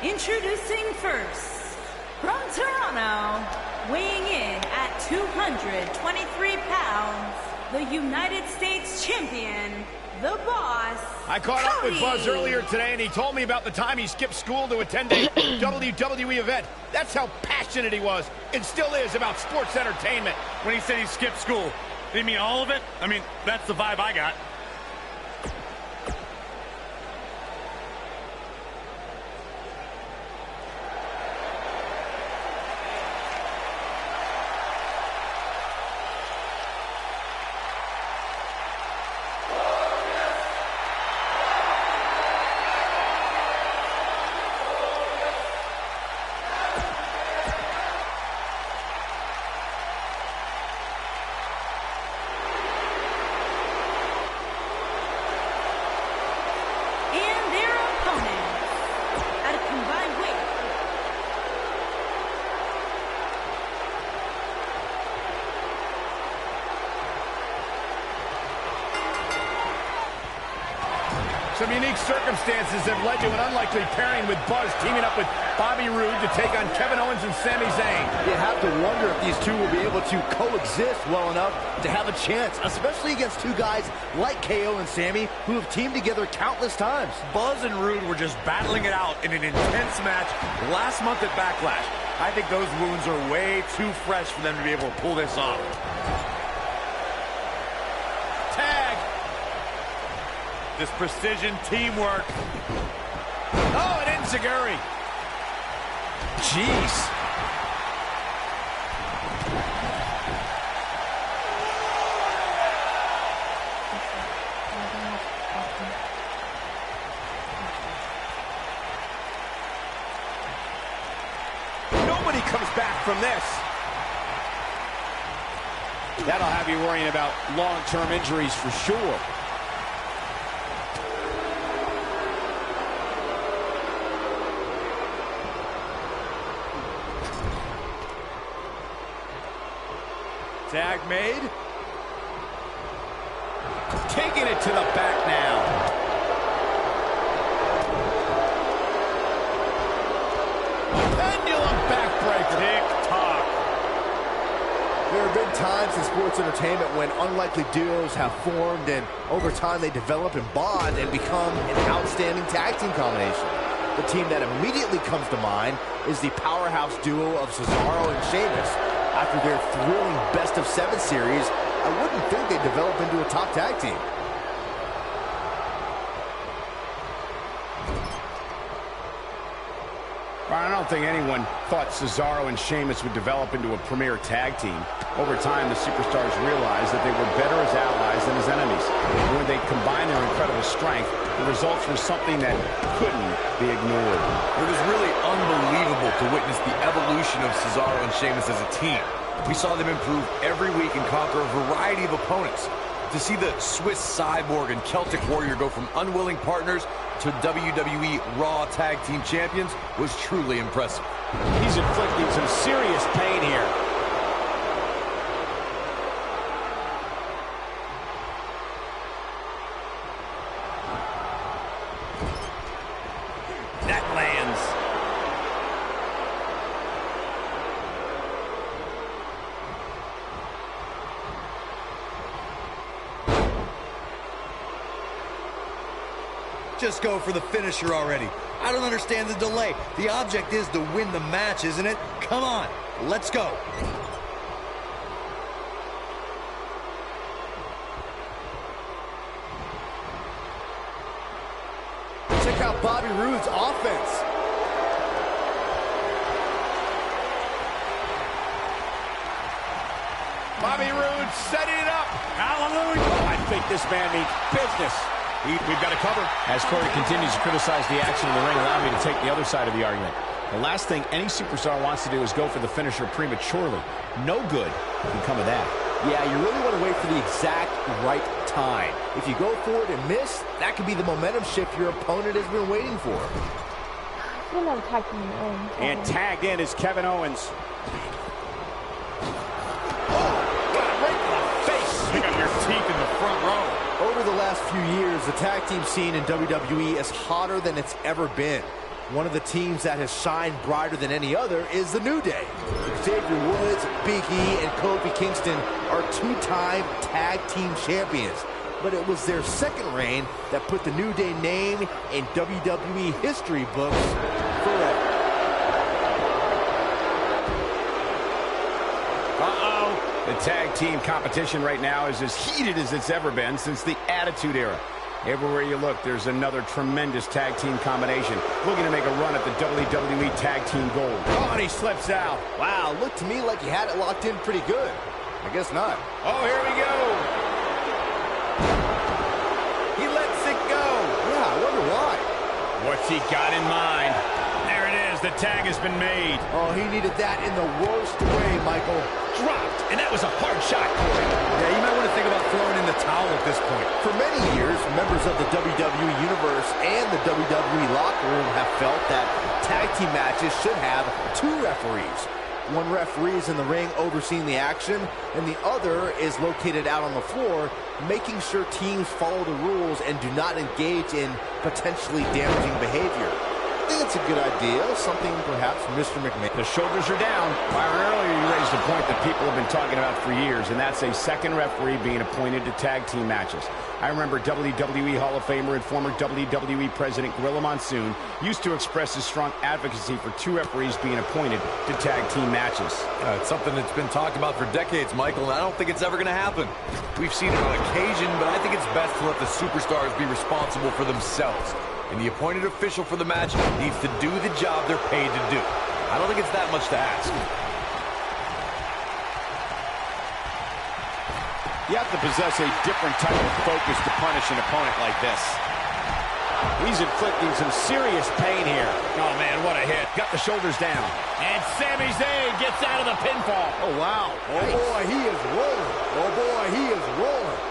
Introducing first, from Toronto, weighing in at 223 pounds, the United States Champion, the Boss. I caught up with Buzz earlier today, and he told me about the time he skipped school to attend a WWE event. That's how passionate he was, and still is, about sports entertainment. When he said he skipped school, did he mean all of it? I mean, that's the vibe I got. Some unique circumstances have led to an unlikely pairing with Buzz teaming up with Bobby Roode to take on Kevin Owens and Sami Zayn. You have to wonder if these two will be able to coexist well enough to have a chance, especially against two guys like KO and Sami who have teamed together countless times. Buzz and Roode were just battling it out in an intense match last month at Backlash. I think those wounds are way too fresh for them to be able to pull this off. Tag. This precision teamwork. Oh, and enziguri. Jeez. Nobody comes back from this. That'll have you worrying about long-term injuries for sure. Tag made. Taking it to the back now. Pendulum backbreaker. Tick-tock. There have been times in sports entertainment when unlikely duos have formed and over time they develop and bond and become an outstanding tag team combination. The team that immediately comes to mind is the powerhouse duo of Cesaro and Sheamus. After their thrilling best-of-7 series, I wouldn't think they'd develop into a top tag team. I don't think anyone thought Cesaro and Sheamus would develop into a premier tag team. Over time, the superstars realized that they were better as allies than as enemies. And when they combined their incredible strength, the results were something that couldn't be ignored. It was really unbelievable to witness the evolution of Cesaro and Sheamus as a team. We saw them improve every week and conquer a variety of opponents. To see the Swiss Cyborg and Celtic Warrior go from unwilling partners to WWE Raw Tag Team Champions was truly impressive. He's inflicting some serious pain here. That lands. Just go for the finisher already. I don't understand the delay. The object is to win the match, isn't it? Come on, let's go. Check out Bobby Roode's offense. Bobby Roode setting it up. Hallelujah. I think this man means business. We've got to cover. As Corey continues to criticize the action in the ring, allow me to take the other side of the argument. The last thing any superstar wants to do is go for the finisher prematurely. No good can come of that. Yeah, you really want to wait for the exact right time. If you go for it and miss, that could be the momentum shift your opponent has been waiting for. And tagged in is Kevin Owens. Pick up your teeth in the front row. Over the last few years, the tag team scene in WWE is hotter than it's ever been. One of the teams that has shined brighter than any other is the New Day. Xavier Woods, Big E, and Kofi Kingston are two-time tag team champions. But it was their second reign that put the New Day name in WWE history books forever. The tag team competition right now is as heated as it's ever been since the Attitude Era. Everywhere you look, there's another tremendous tag team combination looking to make a run at the WWE Tag Team Gold. Oh, and he slips out. Wow, looked to me like he had it locked in pretty good. I guess not. Oh, here we go. He lets it go. Yeah, I wonder why. What's he got in mind? There it is. The tag has been made. Oh, he needed that in the worst way, Michael. Dropped, and that was a hard shot, Corey. Yeah, you might want to think about throwing in the towel at this point. For many years, members of the WWE Universe and the WWE locker room have felt that tag team matches should have two referees. One referee is in the ring overseeing the action, and the other is located out on the floor, making sure teams follow the rules and do not engage in potentially damaging behavior. I think it's a good idea, something perhaps Mr. McMahon. The shoulders are down. Byron, earlier you raised a point that people have been talking about for years, and that's a second referee being appointed to tag team matches. I remember WWE Hall of Famer and former WWE President Gorilla Monsoon used to express his strong advocacy for two referees being appointed to tag team matches. It's something that's been talked about for decades, Michael, and I don't think it's ever going to happen. We've seen it on occasion, but I think it's best to let the superstars be responsible for themselves. And the appointed official for the match needs to do the job they're paid to do. I don't think it's that much to ask. You have to possess a different type of focus to punish an opponent like this. He's inflicting some serious pain here. Oh, man, what a hit. Got the shoulders down. And Sami Zayn gets out of the pinfall. Oh, wow. Oh, boy, he is rolling. Oh, boy, he is rolling.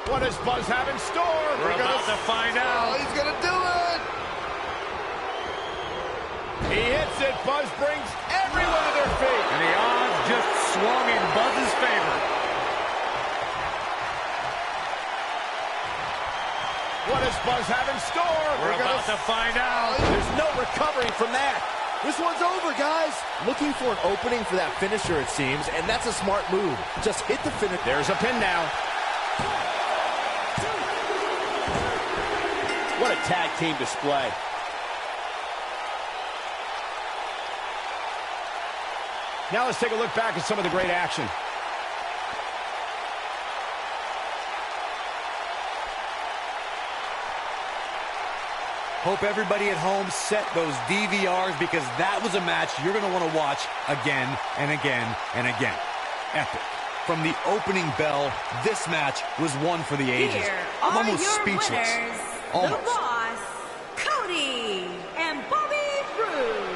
What does Buzz have in store? We're about to find out. Oh, he's going to do it. He hits it. Buzz brings everyone to their feet. And the odds just swung in Buzz's favor. What does Buzz have in store? We're about to find out. There's no recovering from that. This one's over, guys. Looking for an opening for that finisher, it seems, and that's a smart move. Just hit the finish. There's a pin now. What a tag team display. Now let's take a look back at some of the great action. Hope everybody at home set those DVRs because that was a match you're going to want to watch again and again and again. Epic. From the opening bell, this match was one for the ages. I'm almost speechless. Winners, the Boss, Cody, and Bobby Roode.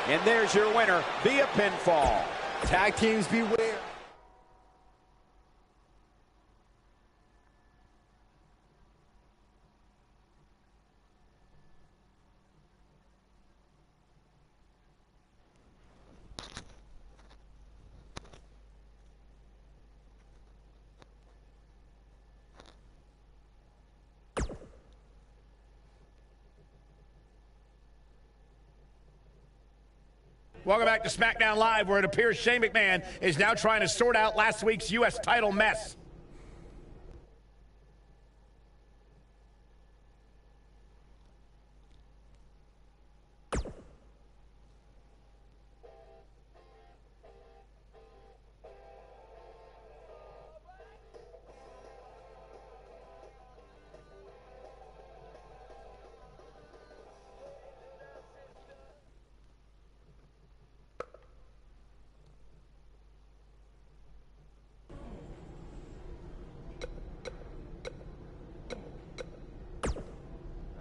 And there's your winner via pinfall. Tag teams beware. Welcome back to SmackDown Live, where it appears Shane McMahon is now trying to sort out last week's U.S. title mess.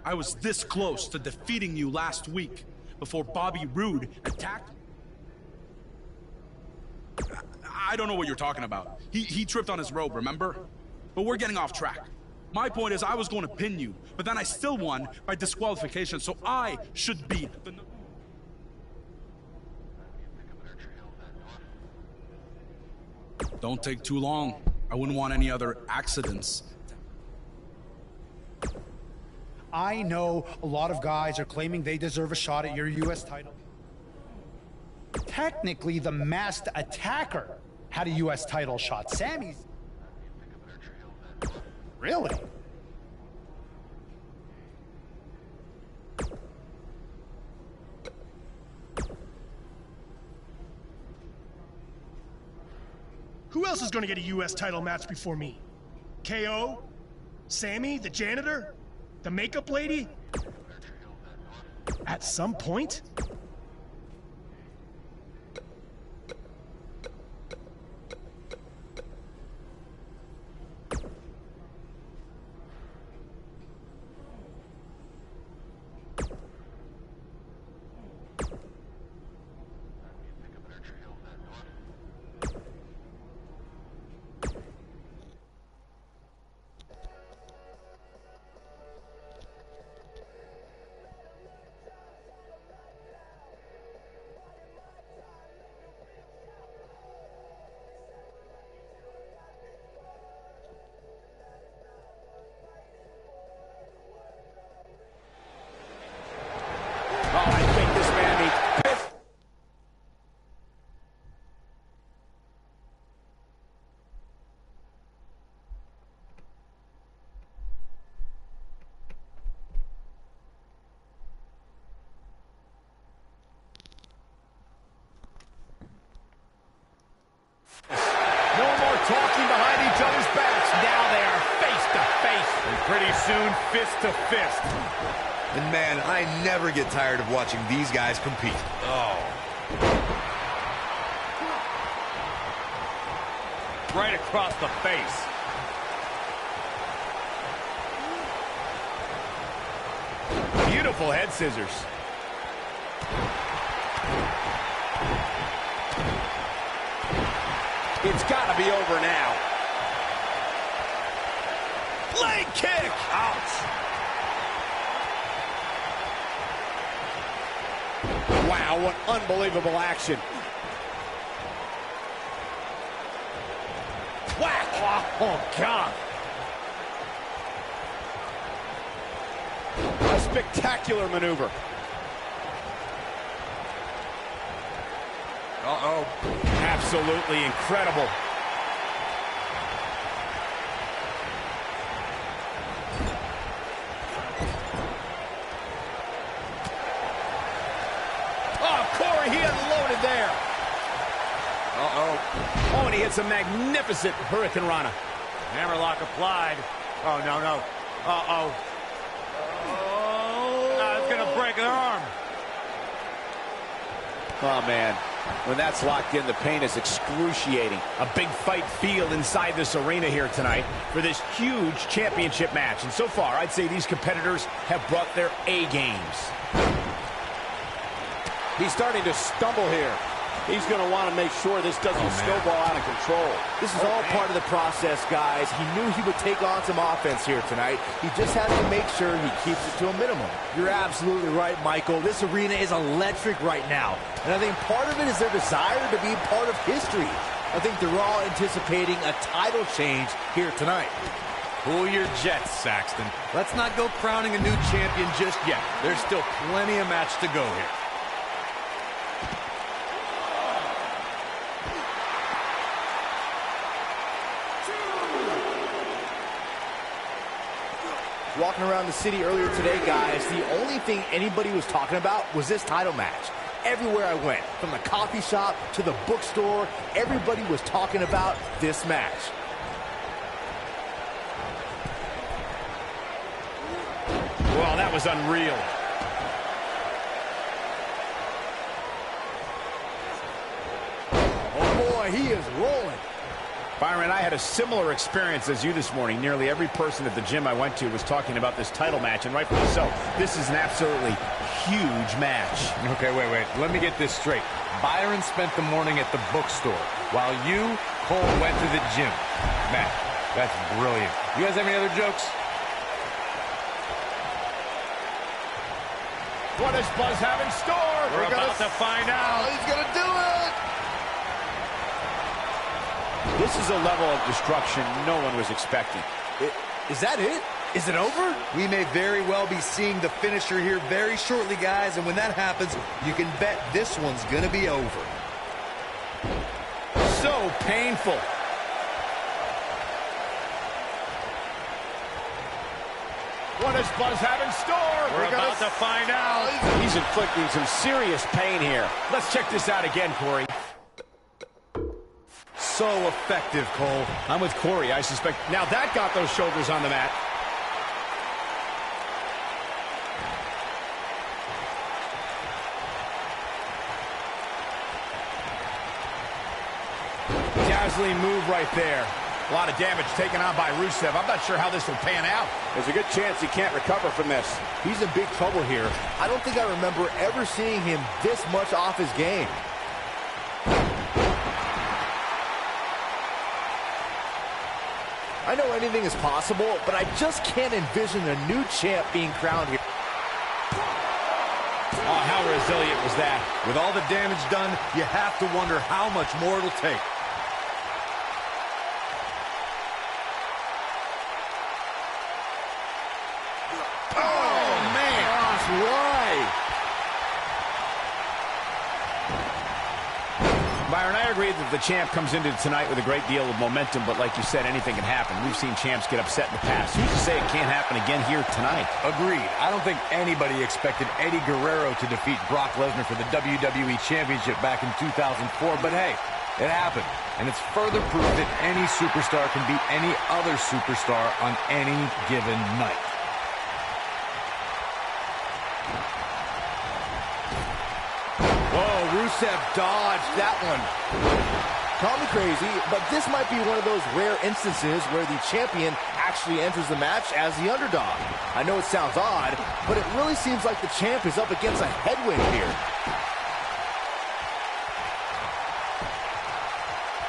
I was this close to defeating you last week before Bobby Roode attacked me. I don't know what you're talking about. He tripped on his robe, remember? But we're getting off track. My point is I was going to pin you, but then I still won by disqualification, so I should be the... Don't take too long. I wouldn't want any other accidents. I know a lot of guys are claiming they deserve a shot at your U.S. title. Technically, the masked attacker had a U.S. title shot. Sammy's... Really? Who else is going to get a U.S. title match before me? KO? Sammy, the janitor? The makeup lady? At some point? Talking behind each other's backs. Now they are face to face. And pretty soon, fist to fist. And man, I never get tired of watching these guys compete. Oh. Right across the face. Beautiful head scissors. It's got to be over now. Leg kick! Ouch! Wow, what unbelievable action. Whack! Oh, God. A spectacular maneuver. Uh-oh. Absolutely incredible. Oh, Corey, he unloaded there. Uh-oh. Oh, and he hits a magnificent Hurricane Rana. Hammerlock applied. Oh, no, no. Uh-oh. Oh. It's going to break their arm. Oh, man. When that's locked in, the pain is excruciating. A big fight feel inside this arena here tonight for this huge championship match. And so far, I'd say these competitors have brought their A games. He's starting to stumble here. He's going to want to make sure this doesn't snowball out of control. This is all part of the process, guys. He knew he would take on some offense here tonight. He just has to make sure he keeps it to a minimum. You're absolutely right, Michael. This arena is electric right now. And I think part of it is their desire to be part of history. I think they're all anticipating a title change here tonight. Cool your jets, Saxton. Let's not go crowning a new champion just yet. There's still plenty of match to go here. Walking around the city earlier today, guys, the only thing anybody was talking about was this title match. Everywhere I went, from the coffee shop to the bookstore, everybody was talking about this match. Well, that was unreal. Oh, boy, he is rolling. Byron, I had a similar experience as you this morning. Nearly every person at the gym I went to was talking about this title match, and rightfully so. This is an absolutely huge match. Okay, wait. Let me get this straight. Byron spent the morning at the bookstore, while you, Cole, went to the gym. Man, that's brilliant. You guys have any other jokes? What does Buzz have in store? We're about to find out. Oh, he's going to do it! This is a level of destruction no one was expecting. Is that it? Is it over? We may very well be seeing the finisher here very shortly, guys, and when that happens, you can bet this one's going to be over. So painful. What does Buzz have in store? We're about to find out. He's inflicting some serious pain here. Let's check this out again, Corey. So effective, Cole. I'm with Corey. I suspect. Now that got those shoulders on the mat. Dazzling move right there. A lot of damage taken on by Rusev. I'm not sure how this will pan out. There's a good chance he can't recover from this. He's in big trouble here. I don't think I remember ever seeing him this much off his game. I know anything is possible, but I just can't envision a new champ being crowned here. Oh, how resilient was that? With all the damage done, you have to wonder how much more it'll take. Byron, I agree that the champ comes into tonight with a great deal of momentum, but like you said, anything can happen. We've seen champs get upset in the past. Who's to say it can't happen again here tonight? Agreed. I don't think anybody expected Eddie Guerrero to defeat Brock Lesnar for the WWE Championship back in 2004, but hey, it happened. And it's further proof that any superstar can beat any other superstar on any given night. Rusev dodged that one. Call me crazy, but this might be one of those rare instances where the champion actually enters the match as the underdog. I know it sounds odd, but it really seems like the champ is up against a headwind here.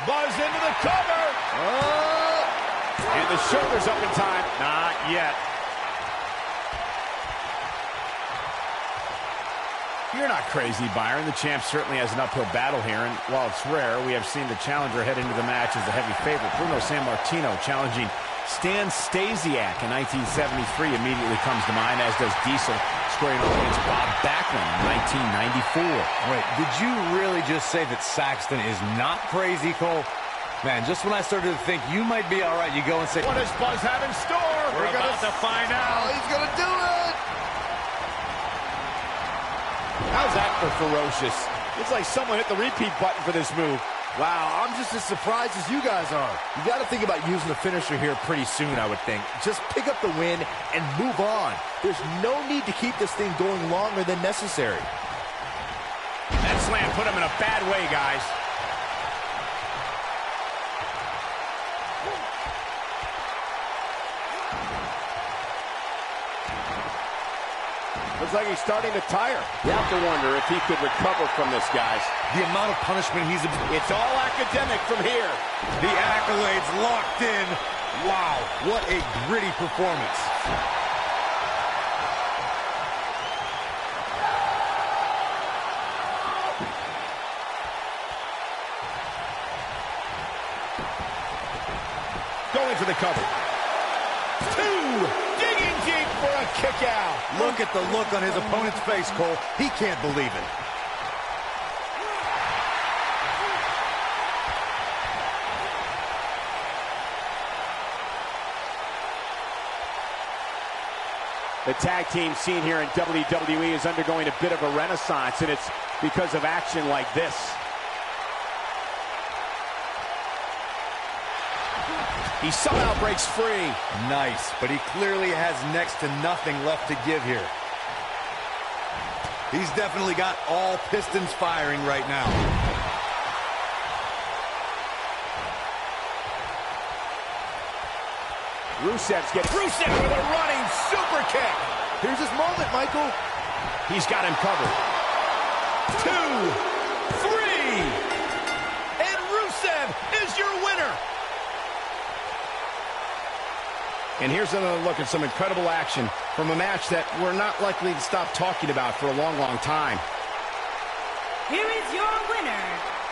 Buzz into the cover. And the shoulders up in time. Not yet. You're not crazy, Byron. The champ certainly has an uphill battle here, and while it's rare, we have seen the challenger head into the match as a heavy favorite. Bruno Sammartino challenging Stan Stasiak in 1973 immediately comes to mind, as does Diesel squaring off against Bob Backlund in 1994. Wait, did you really just say that Saxton is not crazy, Cole? Man, just when I started to think you might be all right, you go and say, what does Buzz have in store? We're about to find out. Oh, he's going to do it! How's that for ferocious? It's like someone hit the repeat button for this move. Wow, I'm just as surprised as you guys are. You got to think about using the finisher here pretty soon, I would think. Just pick up the win and move on. There's no need to keep this thing going longer than necessary. That slam put him in a bad way, guys. Looks like he's starting to tire. You have to wonder if he could recover from this, guys. The amount of punishment he's... It's all academic from here. The accolades locked in. Wow, what a gritty performance. Going for the cover. Two! Digging deep for a kick out. Look at the look on his opponent's face, Cole. He can't believe it. The tag team scene here in WWE is undergoing a bit of a renaissance, and it's because of action like this. He somehow breaks free. Nice, but he clearly has next to nothing left to give here. He's definitely got all pistons firing right now. Rusev's getting... Rusev with a running super kick. Here's his moment, Michael. He's got him covered. 2, 3. And Rusev is your winner. And here's another look at some incredible action from a match that we're not likely to stop talking about for a long, long time. Here is your winner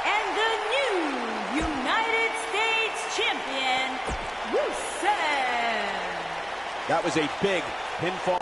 and the new United States Champion, Rusev. That was a big pinfall.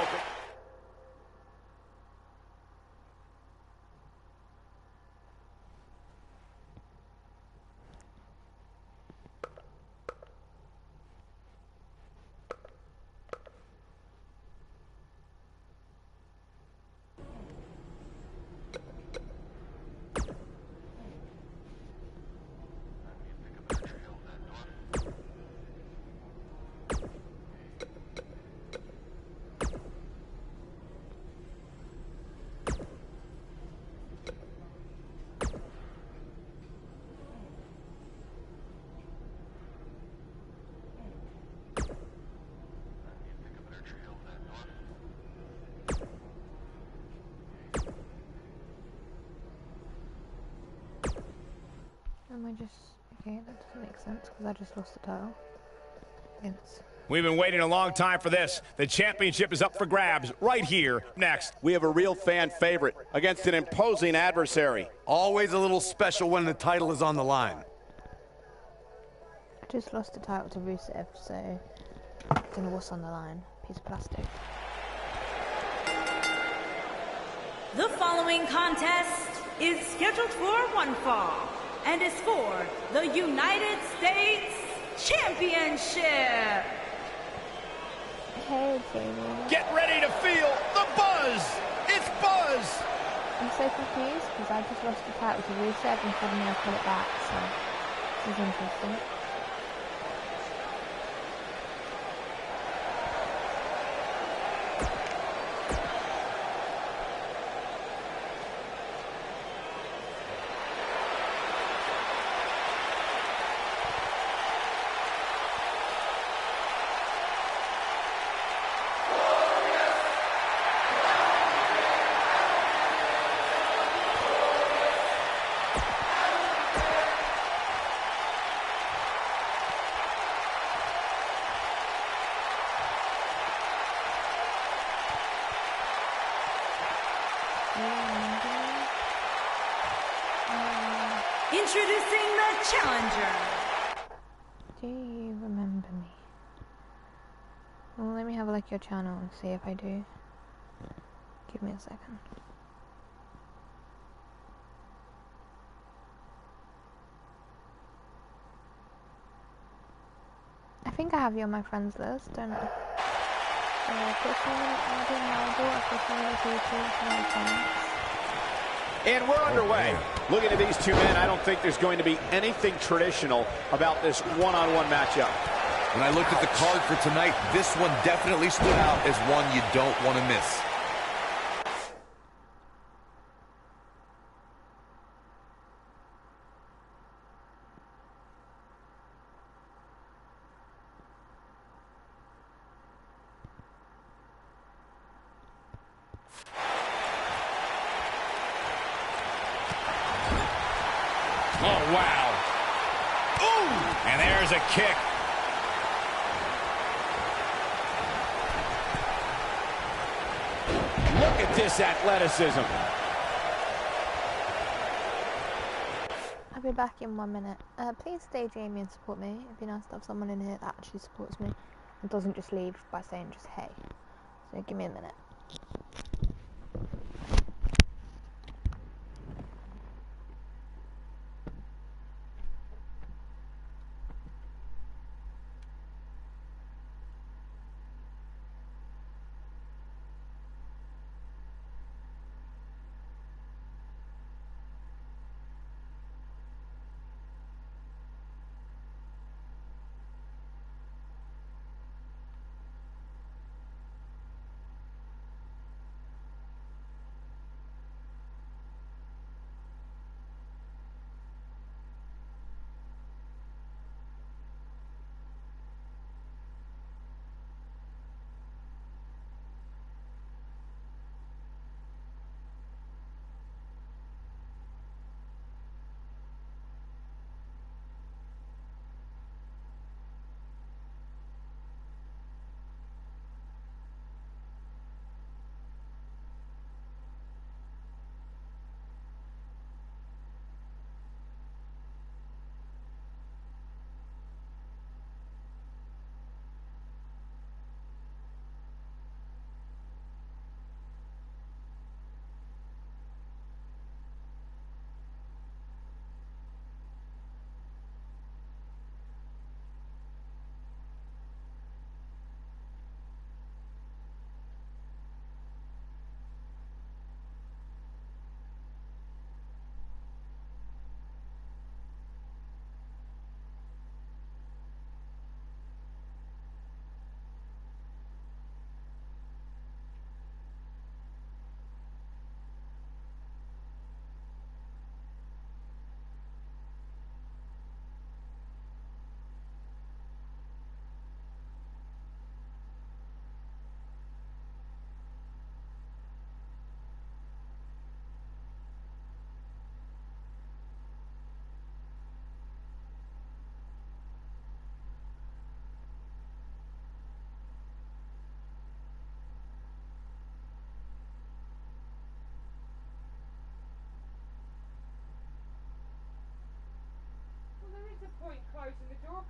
Am I just... Okay, that doesn't make sense because I just lost the title. Vince. We've been waiting a long time for this. The championship is up for grabs right here. Next, we have a real fan favorite against an imposing adversary. Always a little special when the title is on the line. I just lost the title to Rusev, so I don't know what's on the line. Piece of plastic. The following contest is scheduled for one fall and is for the United States Championship. Hey, Jamie. Get ready to feel the buzz. It's Buzz. I'm so confused because I just lost the title to Rusev and suddenly I put it back, so this is interesting. Introducing the challenger. Do you remember me? Well, let me have a look at your channel and see if I do. Give me a second. I think I have you on my friends list, don't I? And we're underway. Looking at these two men, I don't think there's going to be anything traditional about this one-on-one matchup. When I looked at the card for tonight, this one definitely stood out as one you don't want to miss. Oh, wow. Ooh! And there's a kick. Look at this athleticism. I'll be back in 1 minute. Please stay, Jamie, and support me. It'd be nice to have someone in here that actually supports me and doesn't just leave by saying just hey. So give me a minute.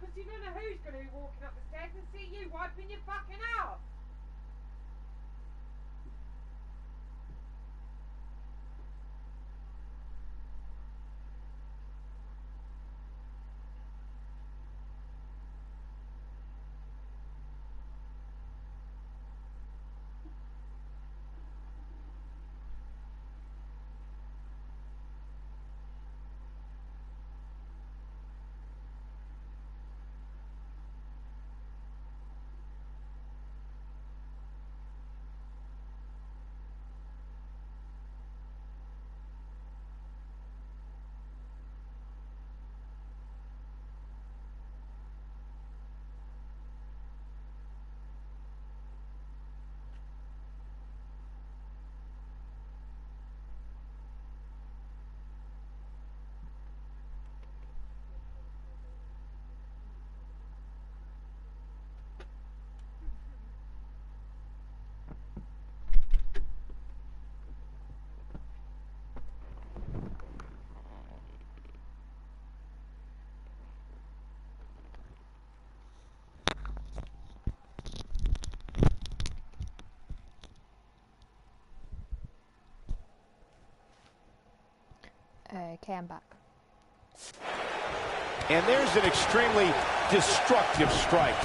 because you don't know who's going to be walking up the stairs and see you wiping your fucking ass. Okay, I'm back. And there's an extremely destructive strike.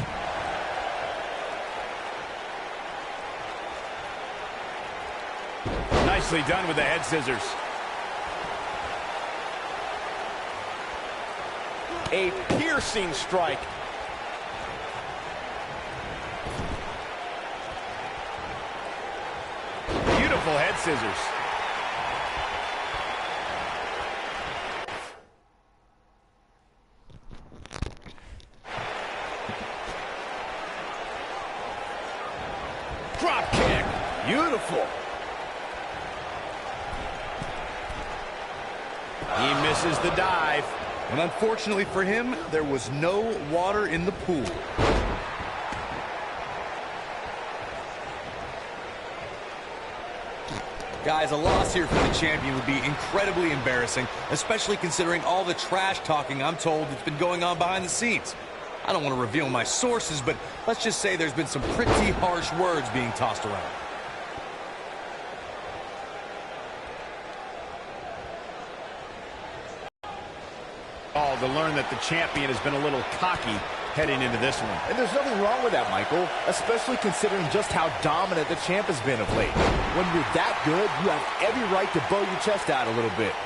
Nicely done with the head scissors. A piercing strike. Beautiful head scissors. Drop kick. Beautiful. He misses the dive. And unfortunately for him, there was no water in the pool. Guys, a loss here for the champion would be incredibly embarrassing, especially considering all the trash talking I'm told that's been going on behind the scenes. I don't want to reveal my sources, but let's just say there's been some pretty harsh words being tossed around. Oh, to learn that the champion has been a little cocky heading into this one. And there's nothing wrong with that, Michael, especially considering just how dominant the champ has been of late. When you're that good, you have every right to bow your chest out a little bit.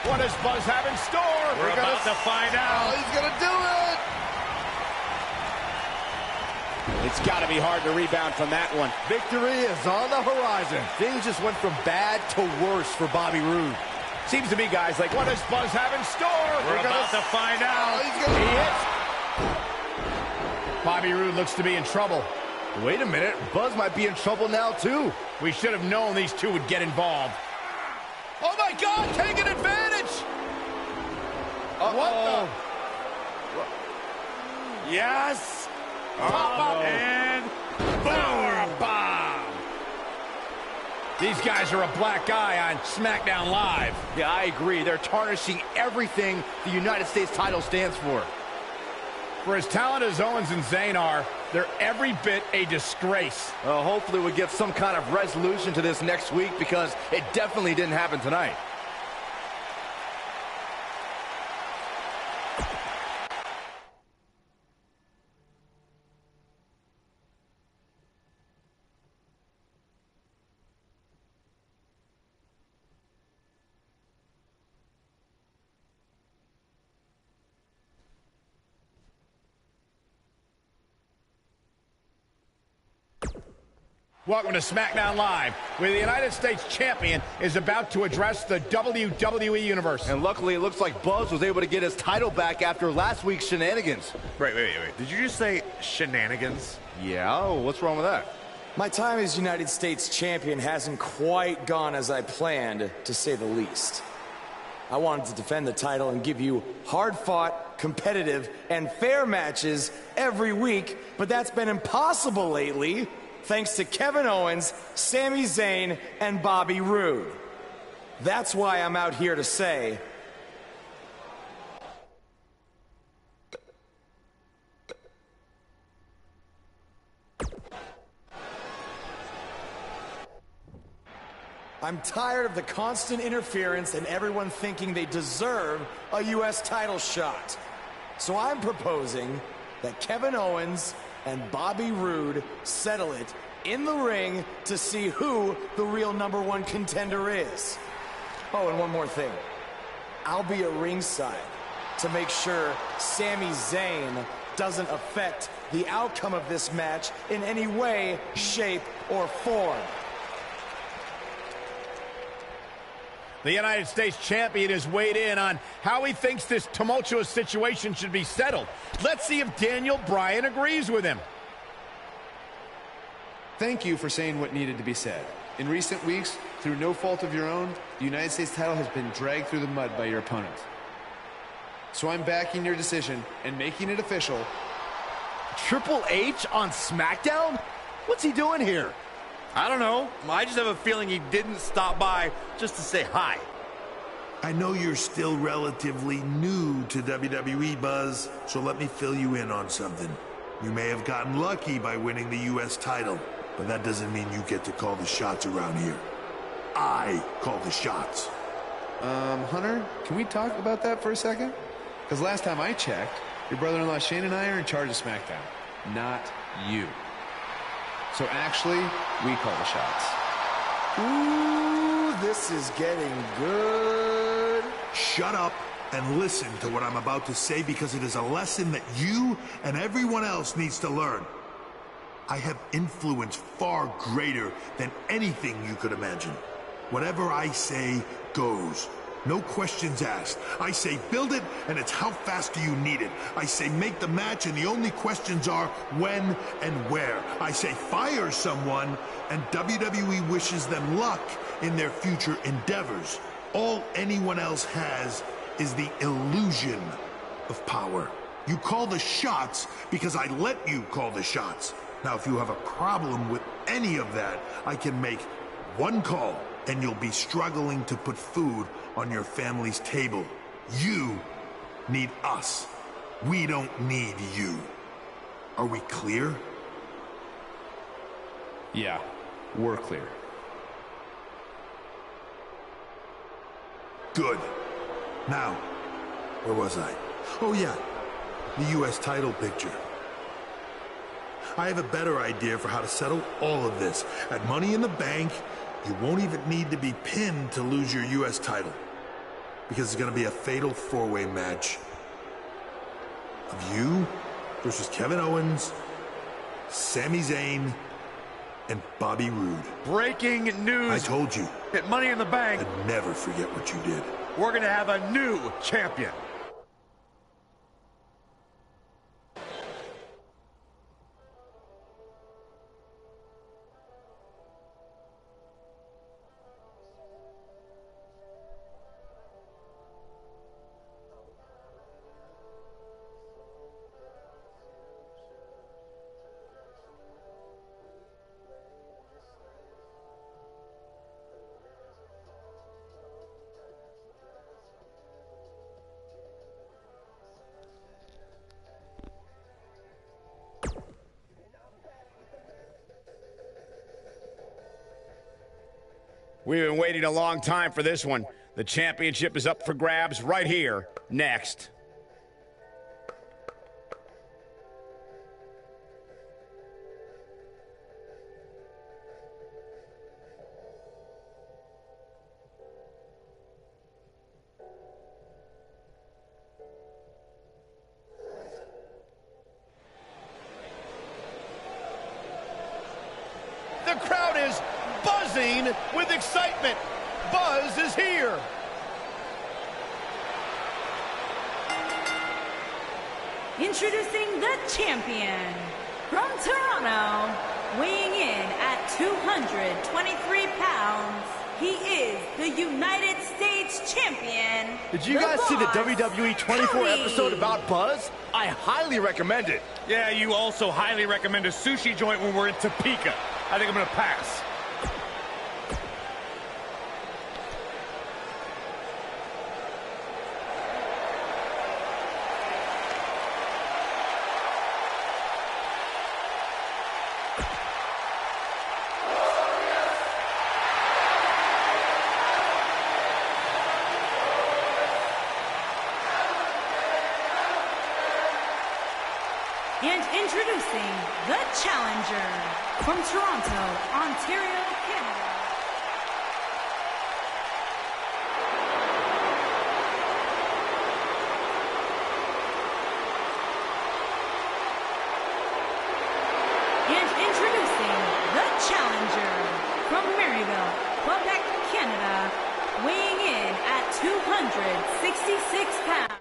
What does Buzz have in store? We're about to find out. Oh, he's going to do it! It's got to be hard to rebound from that one. Victory is on the horizon. Things just went from bad to worse for Bobby Roode. Seems to me, guys, like what does Buzz have in store? We're about to find out. He hits. Bobby Roode looks to be in trouble. Wait a minute. Buzz might be in trouble now, too. We should have known these two would get involved. Oh, my God, taking advantage. What the? Yes. Pop up. And Power bomb. These guys are a black eye on SmackDown Live. Yeah, I agree. They're tarnishing everything the United States title stands for. For as talented as Owens and Zayn are, they're every bit a disgrace. Hopefully we get some kind of resolution to this next week, because it definitely didn't happen tonight. Welcome to SmackDown Live, where the United States Champion is about to address the WWE Universe. And luckily, it looks like Buzz was able to get his title back after last week's shenanigans. Wait. Did you just say shenanigans? Yeah, what's wrong with that? My time as United States Champion hasn't quite gone as I planned, to say the least. I wanted to defend the title and give you hard-fought, competitive, and fair matches every week, but that's been impossible lately, thanks to Kevin Owens, Sami Zayn, and Bobby Roode. That's why I'm out here to say, I'm tired of the constant interference and everyone thinking they deserve a U.S. title shot. So I'm proposing that Kevin Owens and Bobby Roode settle it in the ring to see who the real #1 contender is. Oh, and one more thing. I'll be at ringside to make sure Sami Zayn doesn't affect the outcome of this match in any way, shape, or form. The United States champion has weighed in on how he thinks this tumultuous situation should be settled. Let's see if Daniel Bryan agrees with him. Thank you for saying what needed to be said. In recent weeks, through no fault of your own, the United States title has been dragged through the mud by your opponent. So I'm backing your decision and making it official. Triple H on SmackDown? What's he doing here? I don't know. I just have a feeling he didn't stop by just to say hi. I know you're still relatively new to WWE, Buzz, so let me fill you in on something. You may have gotten lucky by winning the U.S. title, but that doesn't mean you get to call the shots around here. I call the shots. Hunter, can we talk about that for a second? Because last time I checked, your brother-in-law Shane and I are in charge of SmackDown, not you. So actually, we call the shots. Ooh, this is getting good. Shut up and listen to what I'm about to say, because it is a lesson that you and everyone else needs to learn. I have influence far greater than anything you could imagine. Whatever I say goes. No questions asked. I say build it, and it's how fast do you need it. I say make the match, and the only questions are when and where. I say fire someone, and WWE wishes them luck in their future endeavors. All anyone else has is the illusion of power. You call the shots because I let you call the shots. Now, if you have a problem with any of that, I can make one call, and you'll be struggling to put food on your family's table. You need us. We don't need you. Are we clear? Yeah, we're clear. Good. Now, where was I? Oh yeah, the U.S. title picture. I have a better idea for how to settle all of this. At Money in the Bank, you won't even need to be pinned to lose your U.S. title, because it's going to be a fatal four-way match of you versus Kevin Owens, Sami Zayn, and Bobby Roode. Breaking news. I told you. At Money in the Bank. I'd never forget what you did. We're going to have a new champion. We've been waiting a long time for this one. The championship is up for grabs right here, next. The crowd is buzzing with excitement. Buzz is here. Introducing the champion from Toronto, weighing in at 223 pounds. He is the United States champion. Did you guys see the WWE 24 episode about Buzz? I highly recommend it. Yeah, you also highly recommend a sushi joint when we're in Topeka. I think I'm going to pass. introducing the challenger from Toronto, Ontario, Canada. And introducing the challenger from Maryville, Quebec, Canada, weighing in at 266 pounds.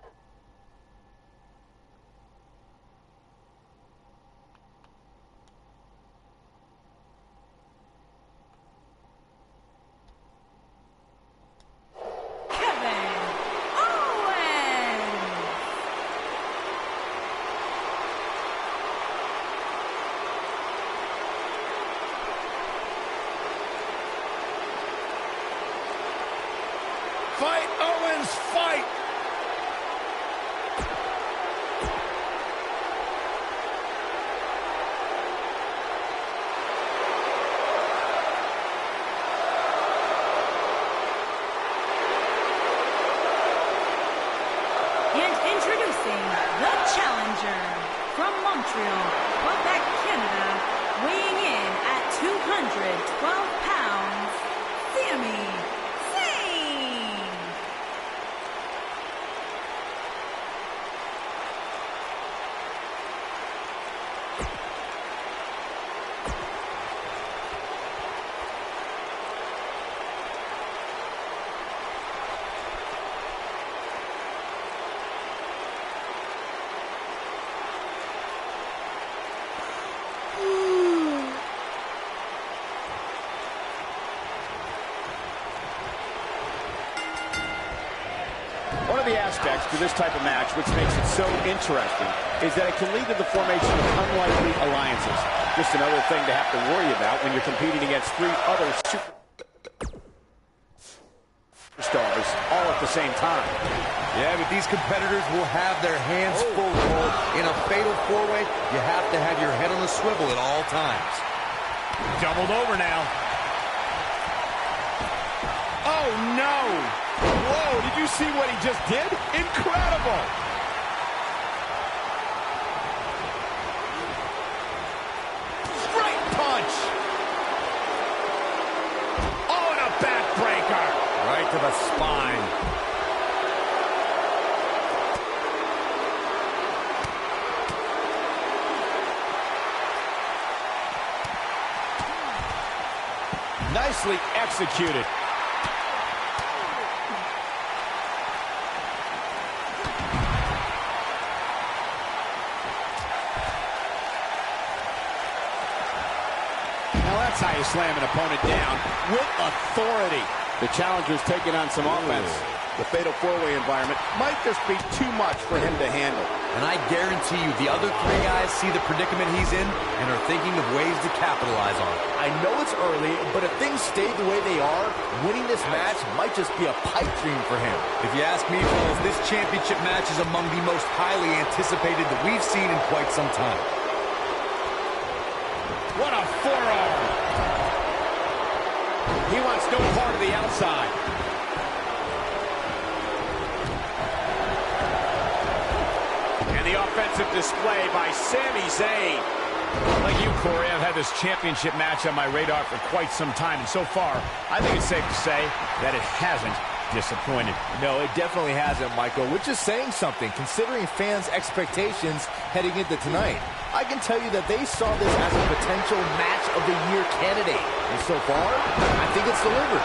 Fight, Owens, fight! And introducing the challenger from Montreal, Quebec, Canada, weighing in at 212 pounds, Sami Zayn. One of the aspects to this type of match, which makes it so interesting, is that it can lead to the formation of unlikely alliances. Just another thing to have to worry about when you're competing against three other superstars all at the same time. Yeah, but these competitors will have their hands full. In a fatal four-way, you have to have your head on a swivel at all times. Doubled over now. Oh, no! Whoa, did you see what he just did? Incredible! Straight punch! Oh, and a backbreaker! Right to the spine. Nicely executed. That's how you slam an opponent down with authority. The challenger's taking on some offense. The fatal four-way environment might just be too much for him to handle. And I guarantee you the other three guys see the predicament he's in and are thinking of ways to capitalize on it. I know it's early, but if things stay the way they are, winning this match might just be a pipe dream for him. If you ask me, fellas, this championship match is among the most highly anticipated that we've seen in quite some time. What a forearm! He wants no part of the outside. And the offensive display by Sami Zayn. Like you, Corey, I've had this championship match on my radar for quite some time, and so far, I think it's safe to say that it hasn't disappointed. No, it definitely hasn't, Michael, which is saying something, considering fans' expectations heading into tonight. I can tell you that they saw this as a potential match of the year candidate. And so far, I think it's delivered.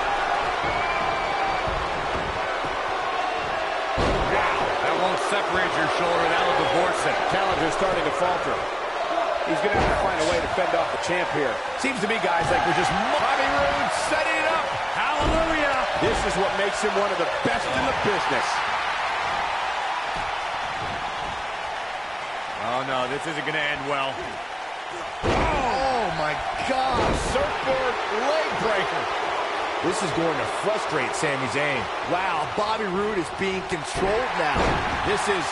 Wow, that won't separate your shoulder. That'll divorce it. Challenger's starting to falter. He's going to have to find a way to fend off the champ here. Seems to me, guys, like we're just Bobby Roode setting it up. Hallelujah. This is what makes him one of the best in the business. Oh, no, this isn't going to end well. Oh, my God. Surfboard leg breaker. This is going to frustrate Sami Zayn. Wow, Bobby Roode is being controlled now. This is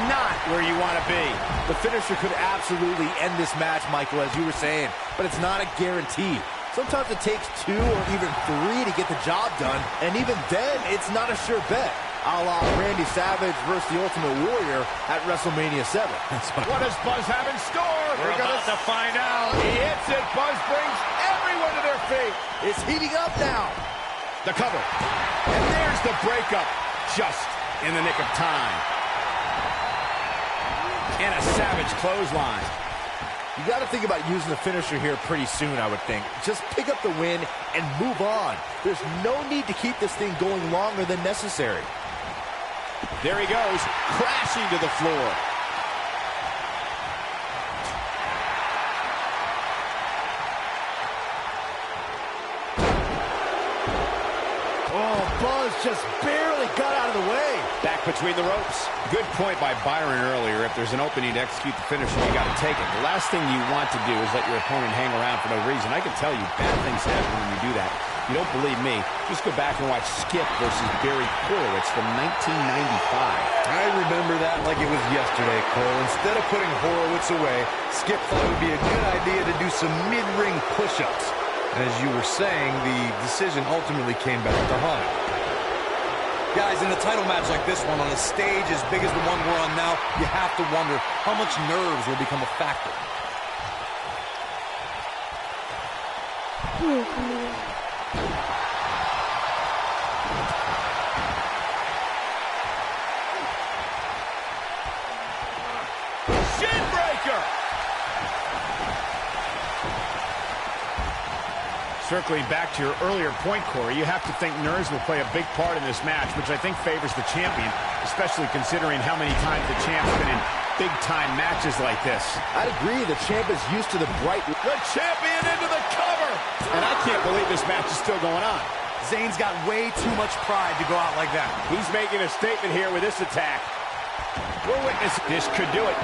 not where you want to be. The finisher could absolutely end this match, Michael, as you were saying, but it's not a guarantee. Sometimes it takes 2 or even 3 to get the job done, and even then, it's not a sure bet. a la Randy Savage versus the Ultimate Warrior at WrestleMania 7. What does Buzz have in store? We're about to find out. He hits it. Buzz brings everyone to their feet. It's heating up now. The cover. And there's the breakup. Just in the nick of time. And a Savage clothesline. You got to think about using the finisher here pretty soon, I would think. Just pick up the win and move on. There's no need to keep this thing going longer than necessary. There he goes, crashing to the floor. Oh, Buzz just barely got out of the way. Back between the ropes. Good point by Byron earlier. If there's an opening to execute the finisher, you got to take it. The last thing you want to do is let your opponent hang around for no reason. I can tell you bad things happen when you do that. You don't believe me? Just go back and watch Skip versus Barry Horowitz from 1995. I remember that like it was yesterday, Cole. Instead of putting Horowitz away, Skip thought it would be a good idea to do some mid-ring push-ups. As you were saying, the decision ultimately came back to haunt him. Guys, in a title match like this one, on a stage as big as the one we're on now, you have to wonder how much nerves will become a factor. Circling back to your earlier point, Corey, you have to think nerves will play a big part in this match, which I think favors the champion, especially considering how many times the champ's been in big-time matches like this. I'd agree. The champ is used to the bright... The champion into the cover! And I can't believe this match is still going on. Zayn's got way too much pride to go out like that. He's making a statement here with this attack. We're witnessing this could do it.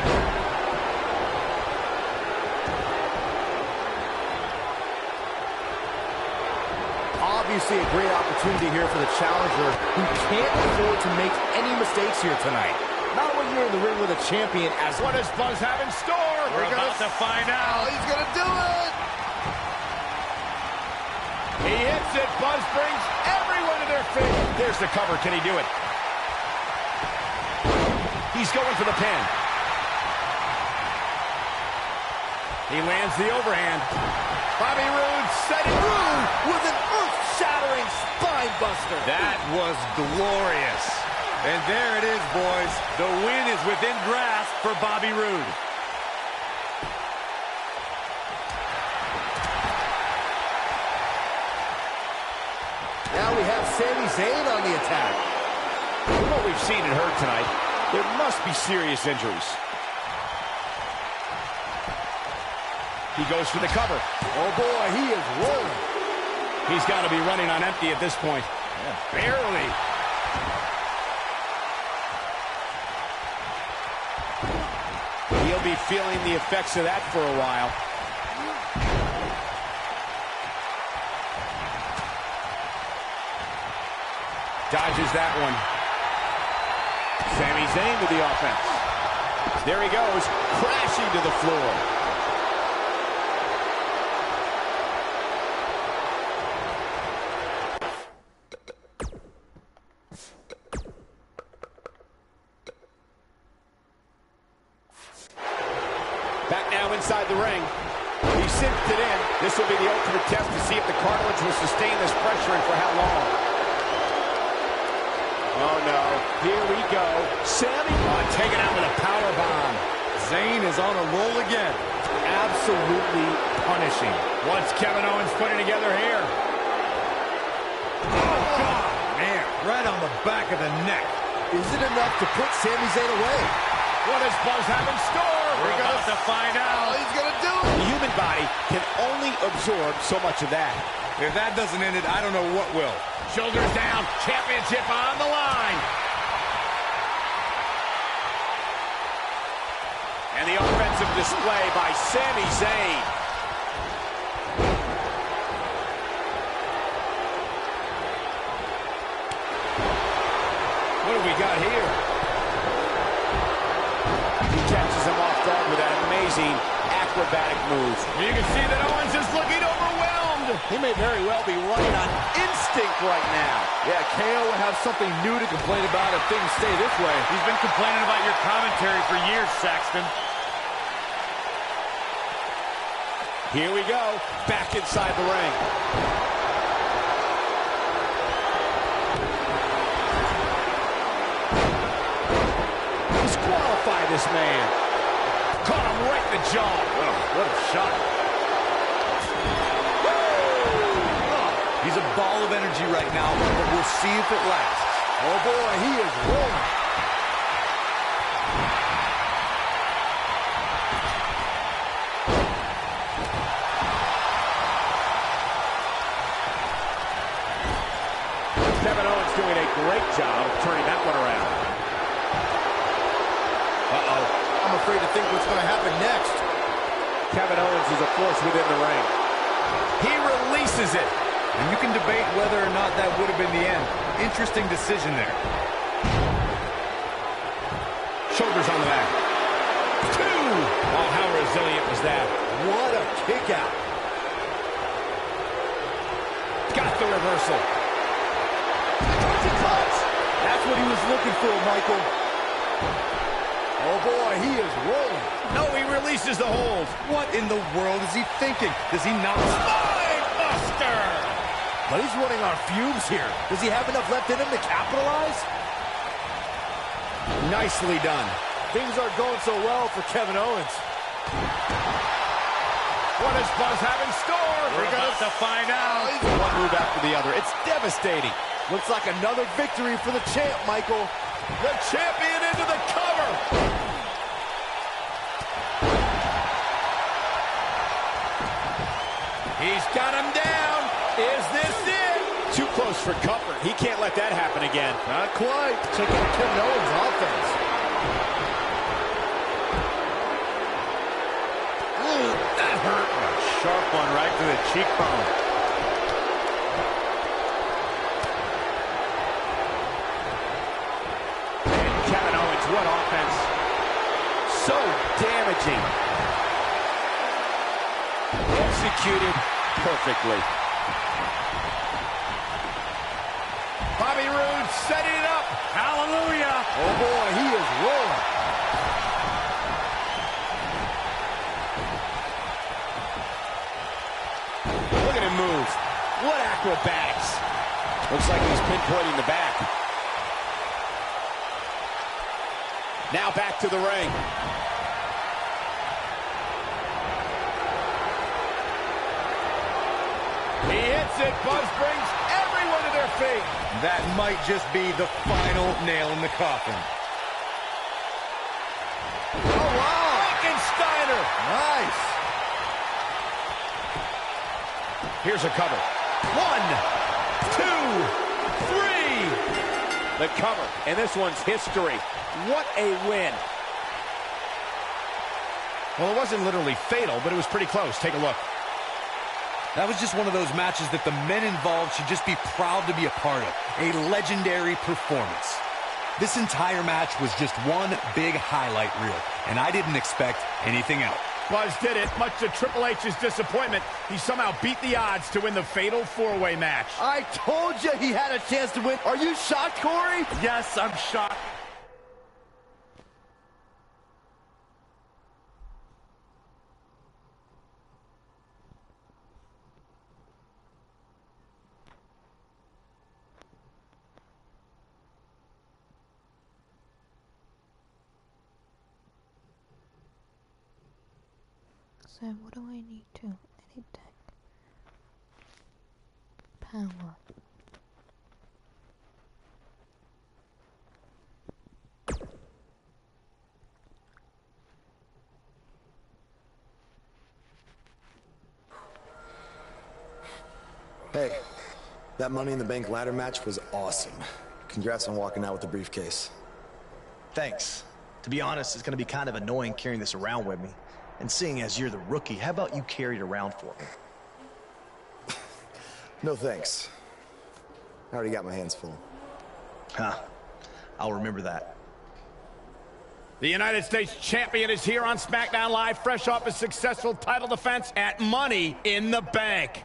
Obviously a great opportunity here for the challenger who can't afford to make any mistakes here tonight. Not when you're in the ring with a champion as... What does Buzz have in store? We're about to find out. He's going to do it! He hits it. Buzz brings everyone to their feet. There's the cover. Can he do it? He's going for the pin. He lands the overhand. Bobby Roode set it through with an earth-shattering spine buster. That was glorious. And there it is, boys. The win is within grasp for Bobby Roode. Now we have Sami Zayn on the attack. From what we've seen and heard tonight, there must be serious injuries. He goes for the cover. Oh, boy, he is rolling. He's got to be running on empty at this point. Yeah, barely. He'll be feeling the effects of that for a while. Dodges that one. Sami Zayn with the offense. There he goes, crashing to the floor. Back now inside the ring. He cinched it in. This will be the ultimate test to see if the cartilage will sustain this pressure and for how long. Oh, no. Here we go. Sami taken out with a power bomb. Zayn is on a roll again. Absolutely punishing. What's Kevin Owens putting together here? Oh, God, man. Right on the back of the neck. Is it enough to put Sami Zayn away? What does Buzz have in store? We're about to find out. He's going to do it. The human body can only absorb so much of that. If that doesn't end it, I don't know what will. Shoulders down. Championship on the line. And the offensive display by Sami Zayn. What do we got here? Catches him off guard with that amazing acrobatic move. You can see that Owens is looking overwhelmed. He may very well be running on instinct. instinct right now. Yeah, KO would have something new to complain about if things stay this way. He's been complaining about your commentary for years, Saxton. Here we go, back inside the ring. Disqualify this man. Caught him right in the jaw. Oh, what a shot. He's a ball of energy right now, but we'll see if it lasts. Oh boy, he is rolling. Kevin Owens doing a great job of turning that one around. Uh-oh. I'm afraid to think what's going to happen next. Kevin Owens is a force within the ring. He releases it. And you can debate whether or not that would have been the end. Interesting decision there. Shoulders on the back. 2! Oh, how resilient was that? What a kick out. Got the reversal. That's what he was looking for, Michael. Oh boy, he is rolling. No, he releases the hold. What in the world is he thinking? Does he not... Spine buster! But he's running on fumes here. Does he have enough left in him to capitalize? Nicely done. Things aren't going so well for Kevin Owens. What does Buzz have in store? We're about to find out. One move after the other. It's devastating. Looks like another victory for the champ, Michael. The champion into the cover. He's got him down. Is this it? Too close for comfort. He can't let that happen again. Not quite. Check out Kevin Owens' offense. Ooh, that hurt. A sharp one right to the cheekbone. And Kevin Owens, what offense. So damaging. Executed perfectly. Bobby Roode setting it up. Hallelujah. Oh boy, he is rolling. Look at him move. What acrobatics. Looks like he's pinpointing the back. Now back to the ring. He hits it. Buzz brings everyone to their feet. That might just be the final nail in the coffin. Oh, wow. Frankensteiner. Nice. Here's a cover. 1, 2, 3. The cover. And this one's history. What a win. Well, it wasn't literally fatal, but it was pretty close. Take a look. That was just one of those matches that the men involved should just be proud to be a part of. A legendary performance. This entire match was just one big highlight reel, and I didn't expect anything else. Buzz did it, much to Triple H's disappointment. He somehow beat the odds to win the fatal four-way match. I told you he had a chance to win. Are you shocked, Corey? Yes, I'm shocked. So what do I need to edit deck? Power. Hey, that Money in the Bank ladder match was awesome. Congrats on walking out with the briefcase. Thanks. To be honest, it's going to be kind of annoying carrying this around with me. And seeing as you're the rookie, how about you carry it around for me? No thanks. I already got my hands full. Huh. I'll remember that. The United States champion is here on SmackDown Live, fresh off a successful title defense at Money in the Bank.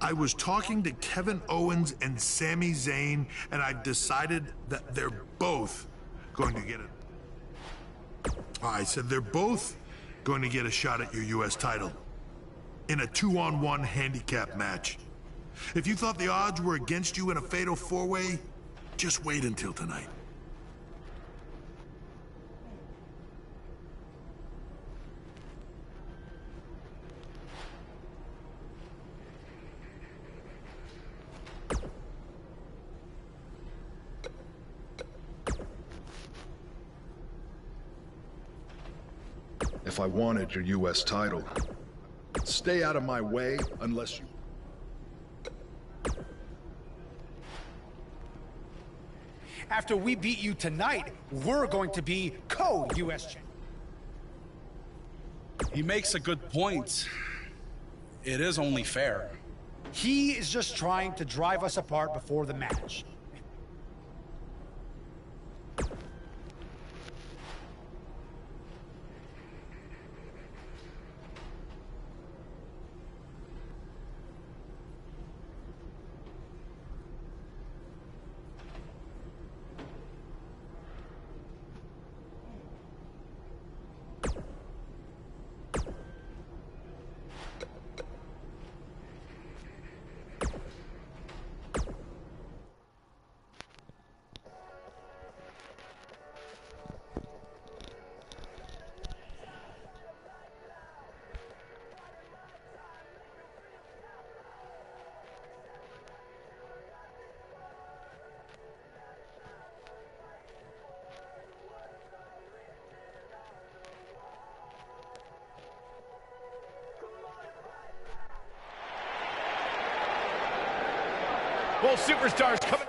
I was talking to Kevin Owens and Sami Zayn, and I've decided that they're both going to get it. I said they're both going to get a shot at your U.S. title in a 2-on-1 handicap match. If you thought the odds were against you in a fatal four-way, just wait until tonight. If I wanted your U.S. title, stay out of my way unless you... After we beat you tonight, we're going to be co-U.S. champions. He makes a good point. It is only fair. He is just trying to drive us apart before the match. Both superstars coming.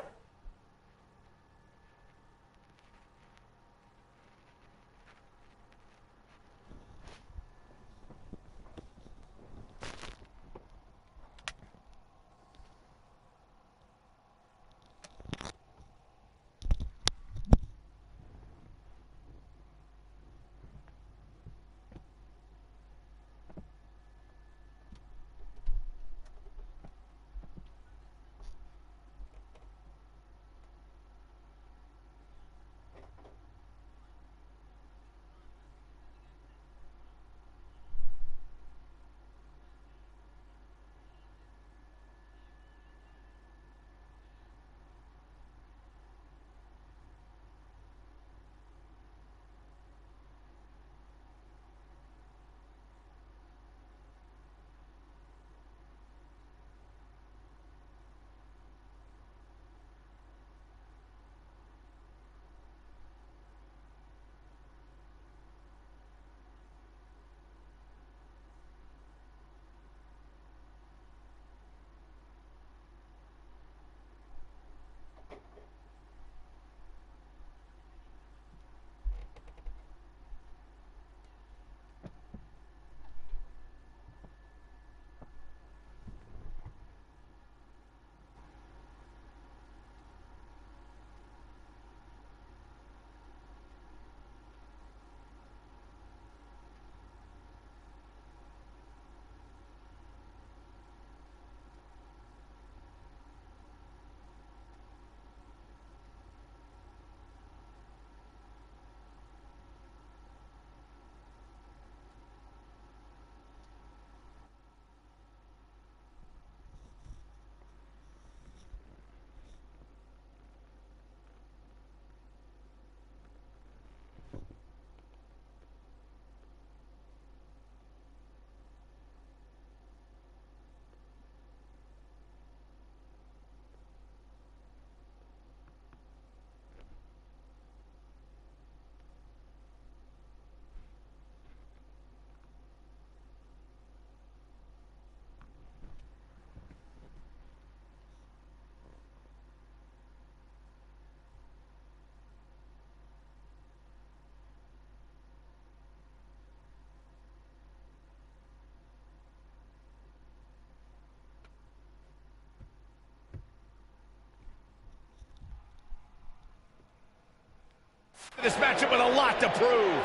This matchup with a lot to prove.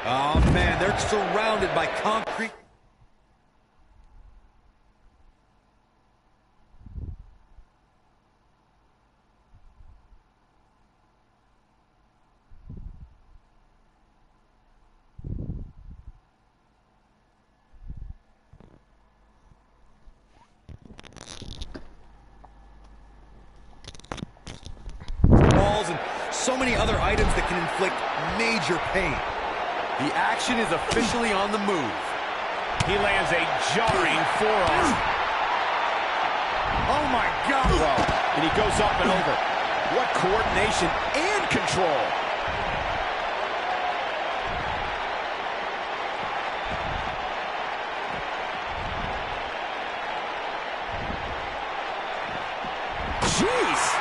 Oh, man, they're surrounded by concrete. so many other items that can inflict major pain. The action is officially on the move. He lands a jarring forearm. Oh my God! Whoa. And he goes up and over. What coordination and control. Jeez!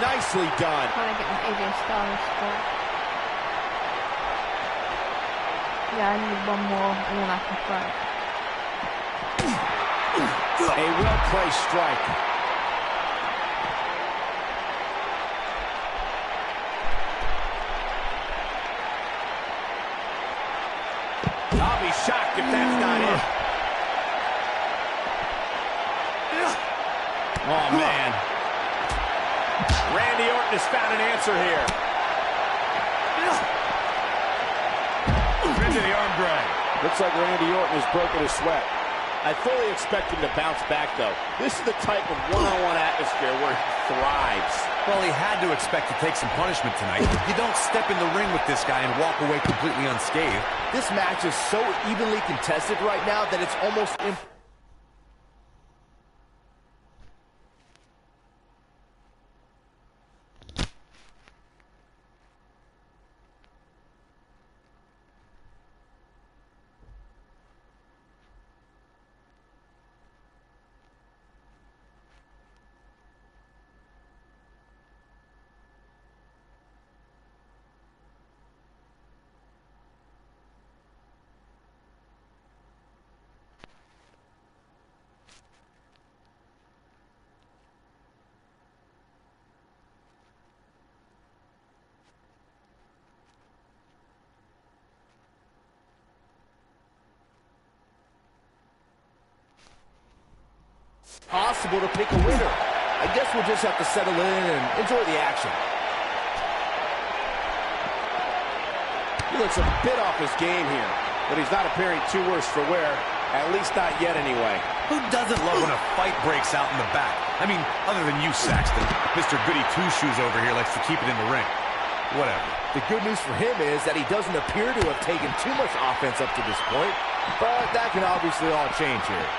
Nicely done. Trying to get an AJ Styles spot. Yeah, I need one more and then I can throw it. A well-placed strike. I'll be shocked if that's not it. Oh, man. Randy Orton has found an answer here. Into the arm drag. Looks like Randy Orton has broken his sweat. I fully expect him to bounce back, though. This is the type of one-on-one atmosphere where he thrives. Well, he had to expect to take some punishment tonight. You don't step in the ring with this guy and walk away completely unscathed. This match is so evenly contested right now that it's almost impossible. To pick a winner. I guess we'll just have to settle in and enjoy the action. He looks a bit off his game here, but he's not appearing too worse for wear, at least not yet anyway. Who doesn't love when a fight breaks out in the back? I mean, other than you, Saxton. Mr. Goody Two-Shoes over here likes to keep it in the ring. Whatever. The good news for him is that he doesn't appear to have taken too much offense up to this point, but that can obviously all change here.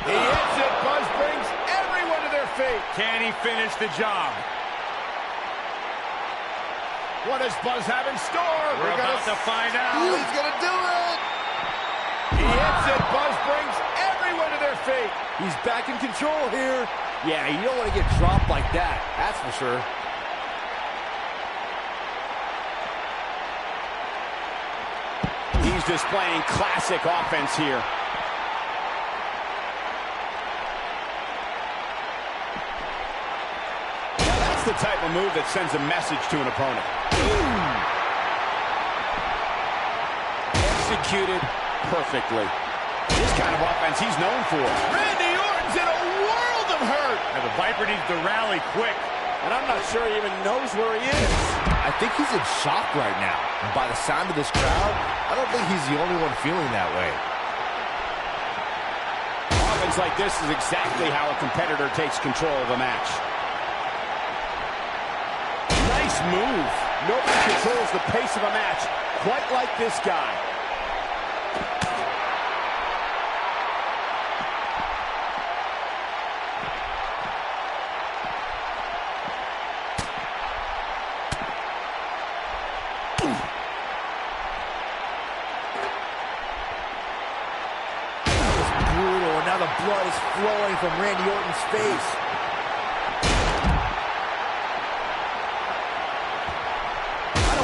He hits it. Buzz brings everyone to their feet. Can he finish the job? What does Buzz have in store? We're about to find out. He's going to do it. He hits it. Buzz brings everyone to their feet. He's back in control here. Yeah, you don't want to get dropped like that. That's for sure. He's displaying classic offense here. The type of move that sends a message to an opponent. Executed perfectly. This kind of offense he's known for. Randy Orton's in a world of hurt. And the Viper needs to rally quick. And I'm not sure he even knows where he is. I think he's in shock right now. And by the sound of this crowd, I don't think he's the only one feeling that way. Offense like this is exactly how a competitor takes control of a match. Nice move. Nobody controls the pace of a match quite like this guy. That was brutal, and now the blood is flowing from Randy Orton's face.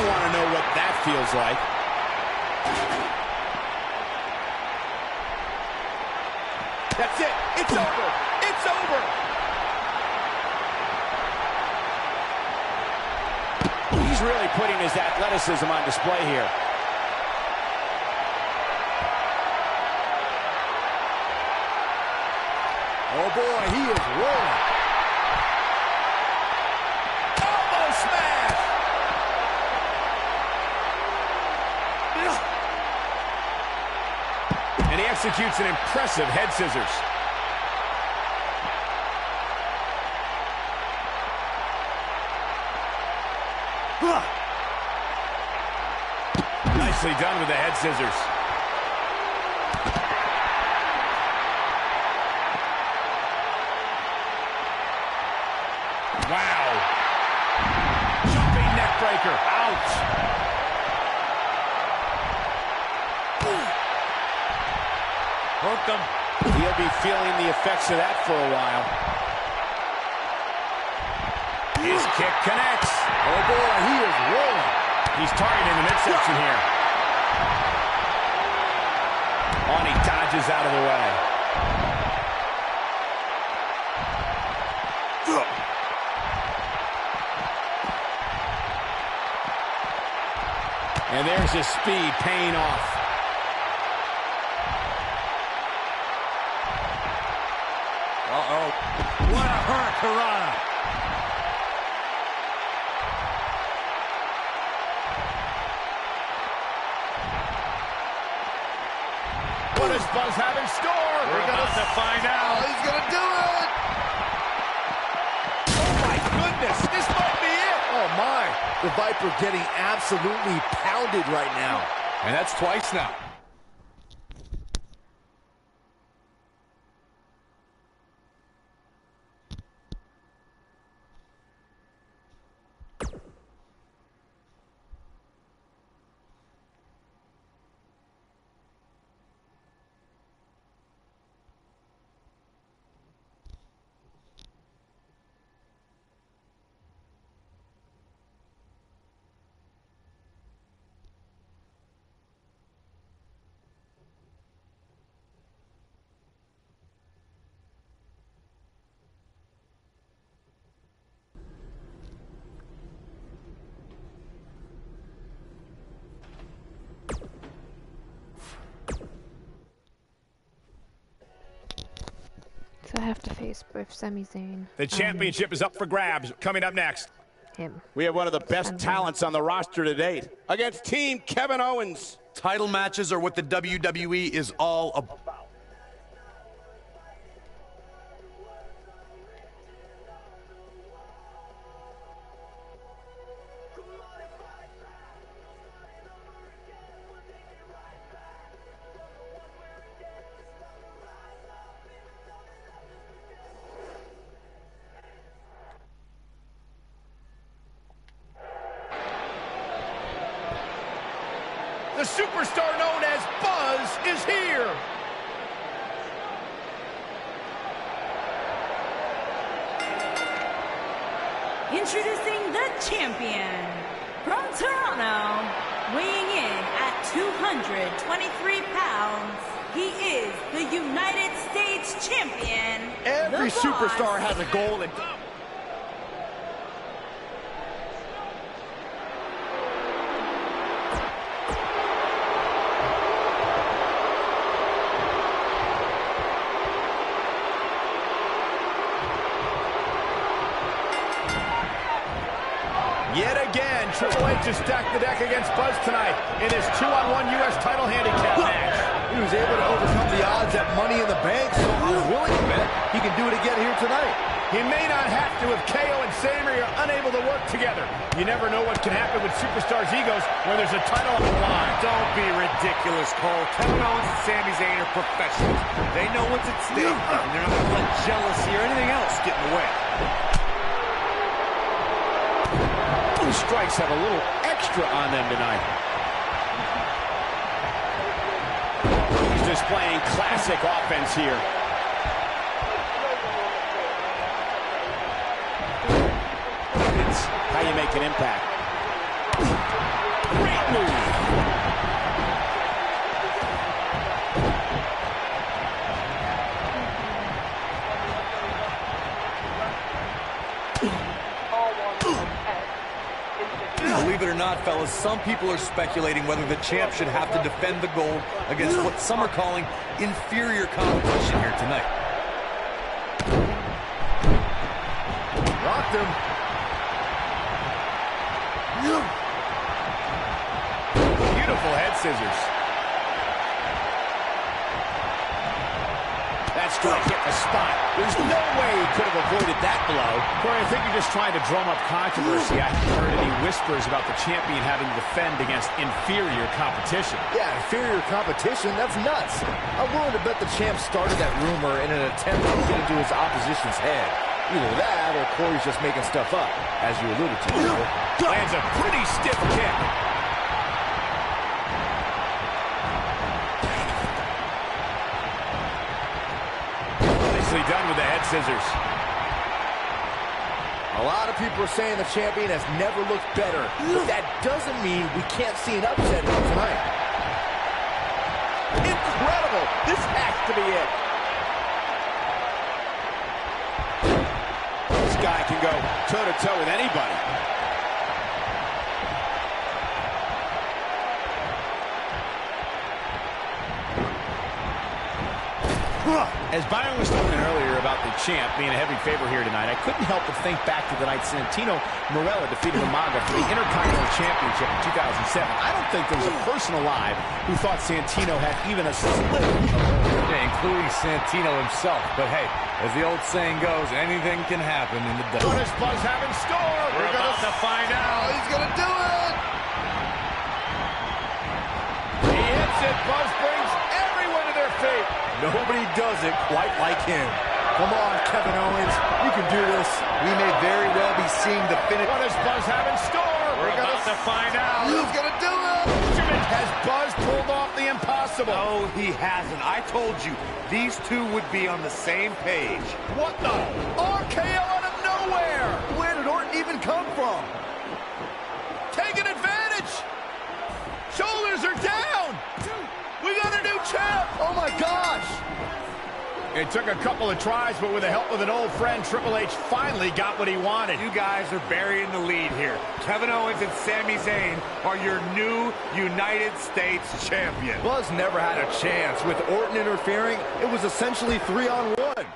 Want to know what that feels like. That's it. It's over. It's over. He's really putting his athleticism on display here. Oh boy, he is rolling. And he executes an impressive head scissors. Nicely done with the head scissors. Wow. Jumping neck breaker. Ouch. Hooked him. He'll be feeling the effects of that for a while. His kick connects. Oh boy, he is rolling. He's targeting the midsection here. Oh, and he dodges out of the way. And there's his speed paying off. Uh-oh. What a hurricanrana. What does Buzz have in store? We're about to find out. Oh, he's gonna do it! Oh my goodness, this might be it! Oh my, the Viper getting absolutely pounded right now. And that's twice now. So I have to face both Sami Zayn. The championship is up for grabs. Coming up next. Him. We have one of the best talents on the roster to date against Team Kevin Owens. Title matches are what the WWE is all about. The superstar known as Buzz is here. Introducing the champion from Toronto, weighing in at 223 pounds. He is the United States champion. Every superstar has a goal. Yet again, Triple H has stacked the deck against Buzz tonight in his 2-on-1 U.S. title handicap match. He was able to overcome the odds at Money in the Bank, so I'm willing to bet he can do it again here tonight. He may not have to if KO and Sami are unable to work together. You never know what can happen with superstars' egos when there's a title on the line. Don't be ridiculous, Cole. Kevin Owens and Sami Zayn are professionals. They know what's at stake, and they're not going to let jealousy or anything else get in the way. Strikes have a little extra on them tonight. He's displaying classic offense here. It's how you make an impact. Great move. Believe it or not, fellas, some people are speculating whether the champ should have to defend the gold against what some are calling inferior competition here tonight. Rocked him. Beautiful head scissors. strike hit the spot. There's no way he could have avoided that blow. Corey, I think you're just trying to drum up controversy. I haven't heard any whispers about the champion having to defend against inferior competition. Yeah, inferior competition? That's nuts. I'm willing to bet the champ started that rumor in an attempt to get into his opposition's head. Either that or Corey's just making stuff up, as you alluded to. Lands a pretty stiff kick. Nicely done with the head scissors. A lot of people are saying the champion has never looked better, but that doesn't mean we can't see an upset here tonight. Incredible! This has to be it. This guy can go toe-to-toe with anybody. As Byron was talking earlier about the champ being a heavy favorite here tonight, I couldn't help but think back to the night Santino Marella defeated Umaga for the Intercontinental Championship in 2007. I don't think there was a person alive who thought Santino had even a sliver of hope. Yeah, including Santino himself. But hey, as the old saying goes, anything can happen in the What does Buzz have in store? We're about to find out. He's going to do it! He hits it. Buzz brings everyone to their feet. Nobody does it quite like him. Come on, Kevin Owens. You can do this. We may very well be seeing the finish. What does Buzz have in store? We're about to find out. Who's going to do it? Has Buzz pulled off the impossible? No, he hasn't. I told you, these two would be on the same page. What the? RKO out of nowhere. Where did Orton even come from? Taking advantage. Shoulders are down. We got a new champ. Oh, my gosh. It took a couple of tries, but with the help of an old friend, Triple H finally got what he wanted. You guys are burying the lead here. Kevin Owens and Sami Zayn are your new United States champion. Buzz never had a chance. With Orton interfering, it was essentially 3-on-1.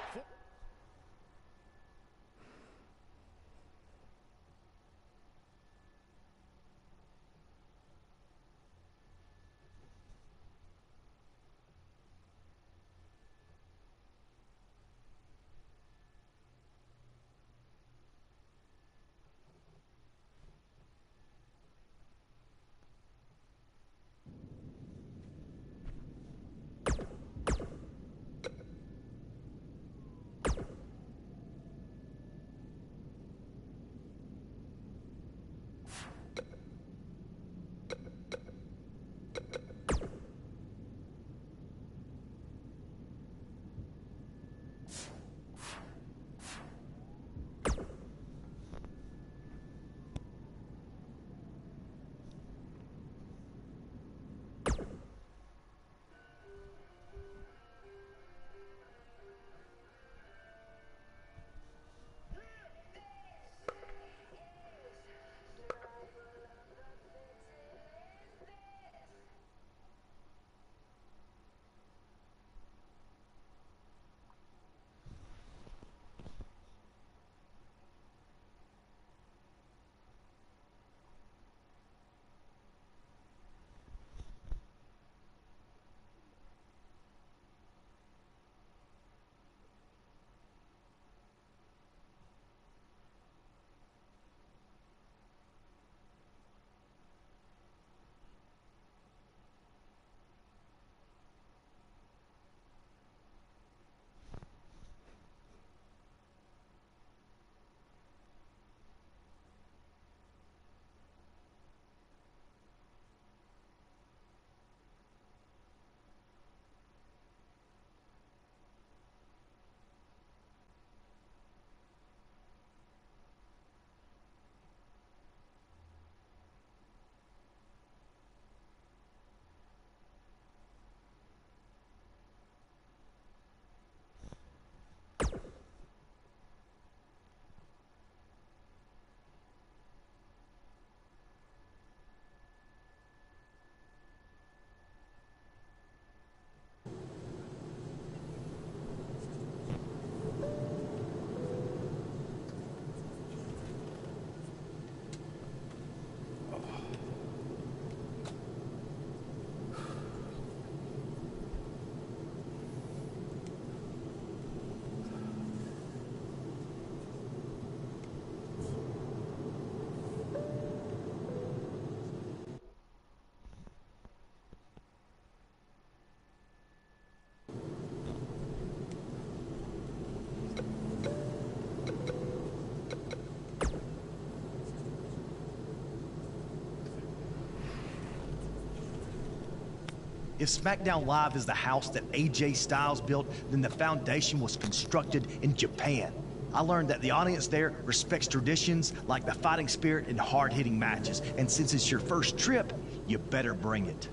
If SmackDown Live is the house that AJ Styles built, then the foundation was constructed in Japan. I learned that the audience there respects traditions like the fighting spirit and hard-hitting matches. And since it's your first trip, you better bring it.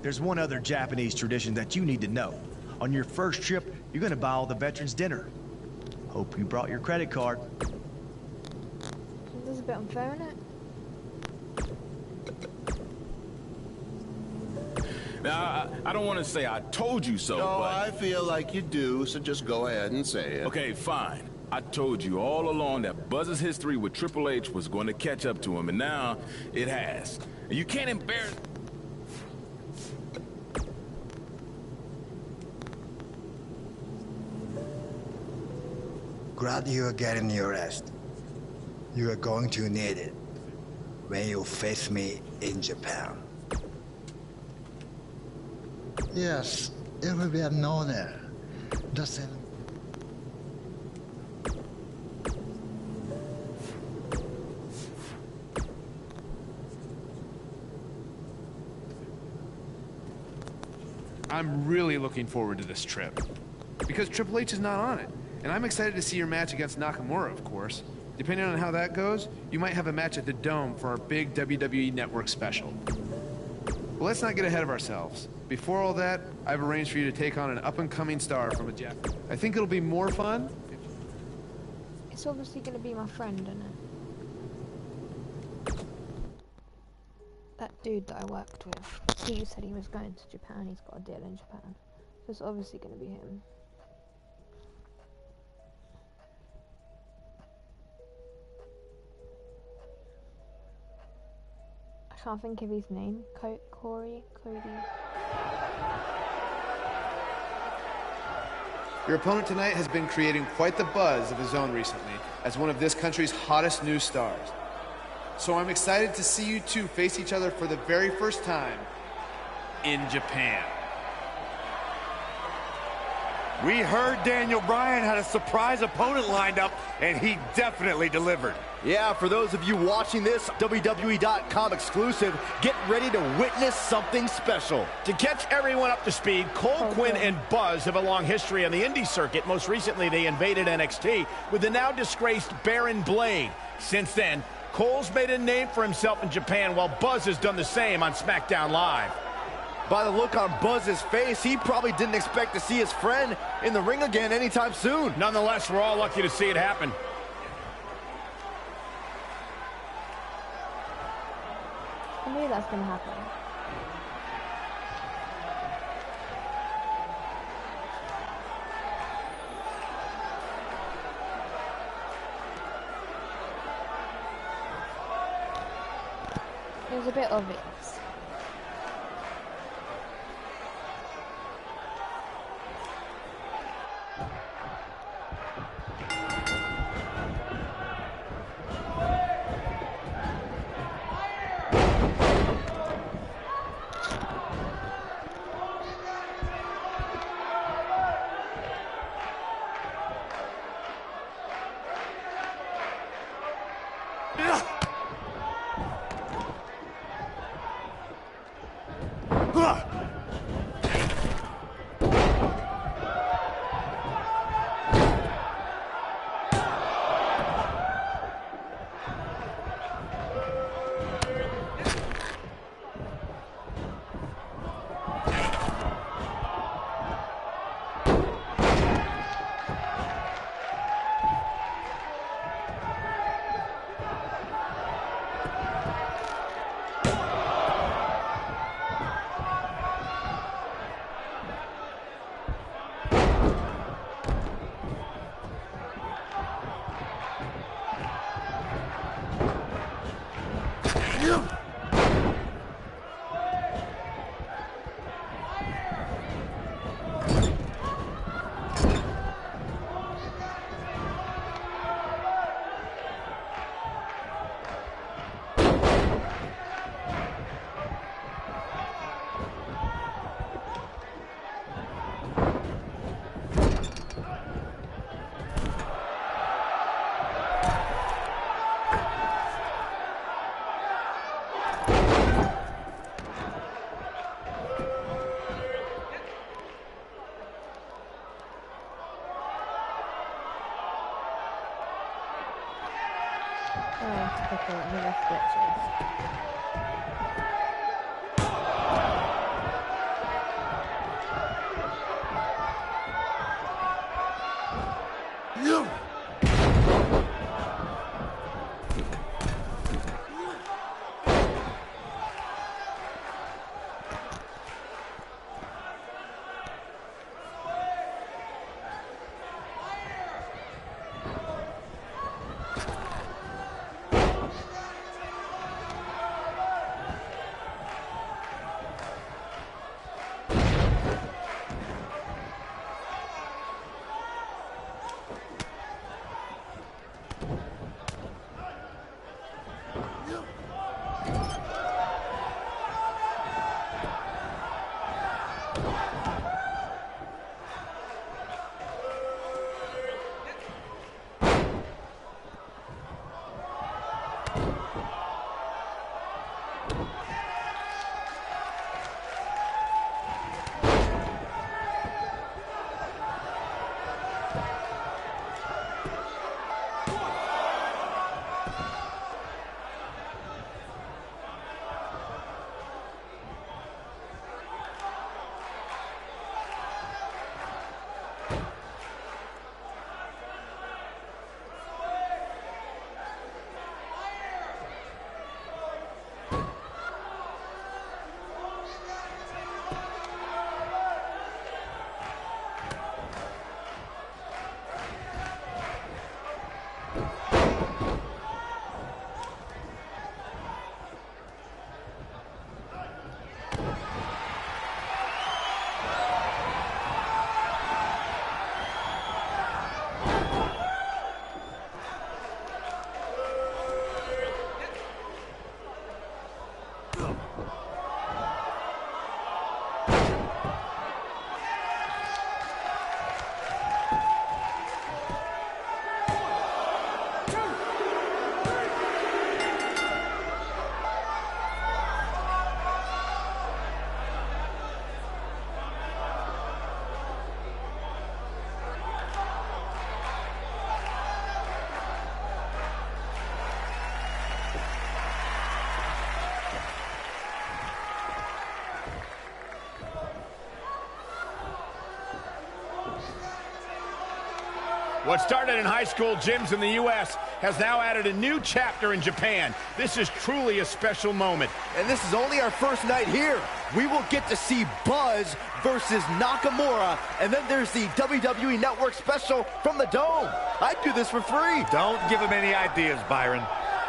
There's one other Japanese tradition that you need to know. On your first trip, you're gonna buy all the veterans dinner. Hope you brought your credit card. This is a bit unfair, isn't it? Now, I don't want to say I told you so, No, but... I feel like you do, so just go ahead and say it. Okay, fine. I told you all along that Buzz's history with Triple H was going to catch up to him, and now it has. And you can't embarrass... Glad you are getting your rest. You are going to need it when you face me in Japan. Yes, it will be an honor. Doesn't... I'm really looking forward to this trip. Because Triple H is not on it. And I'm excited to see your match against Nakamura, of course. Depending on how that goes, you might have a match at the Dome for our big WWE Network special. But let's not get ahead of ourselves. Before all that, I've arranged for you to take on an up-and-coming star from a Jap. I think it'll be more fun. It's obviously going to be my friend, isn't it? That dude that I worked with, he said he was going to Japan. He's got a deal in Japan. So it's obviously going to be him. I can't think of his name. Cody. Your opponent tonight has been creating quite the buzz of his own recently as one of this country's hottest new stars. So I'm excited to see you two face each other for the very first time in Japan. We heard Daniel Bryan had a surprise opponent lined up, and he definitely delivered. Yeah, for those of you watching this WWE.com exclusive, get ready to witness something special. To catch everyone up to speed, Cole, Quinn, and Buzz have a long history on the indie circuit. Most recently, they invaded NXT with the now disgraced Baron Blade. Since then, Cole's made a name for himself in Japan, while Buzz has done the same on SmackDown Live. By the look on Buzz's face, he probably didn't expect to see his friend in the ring again anytime soon. Nonetheless, we're all lucky to see it happen. I knew that's going to happen. It was a bit obvious. What started in high school gyms in the U.S. has now added a new chapter in Japan. This is truly a special moment. And this is only our first night here. We will get to see Buzz versus Nakamura, and then there's the WWE Network special from the Dome. I'd do this for free. Don't give him any ideas, Byron.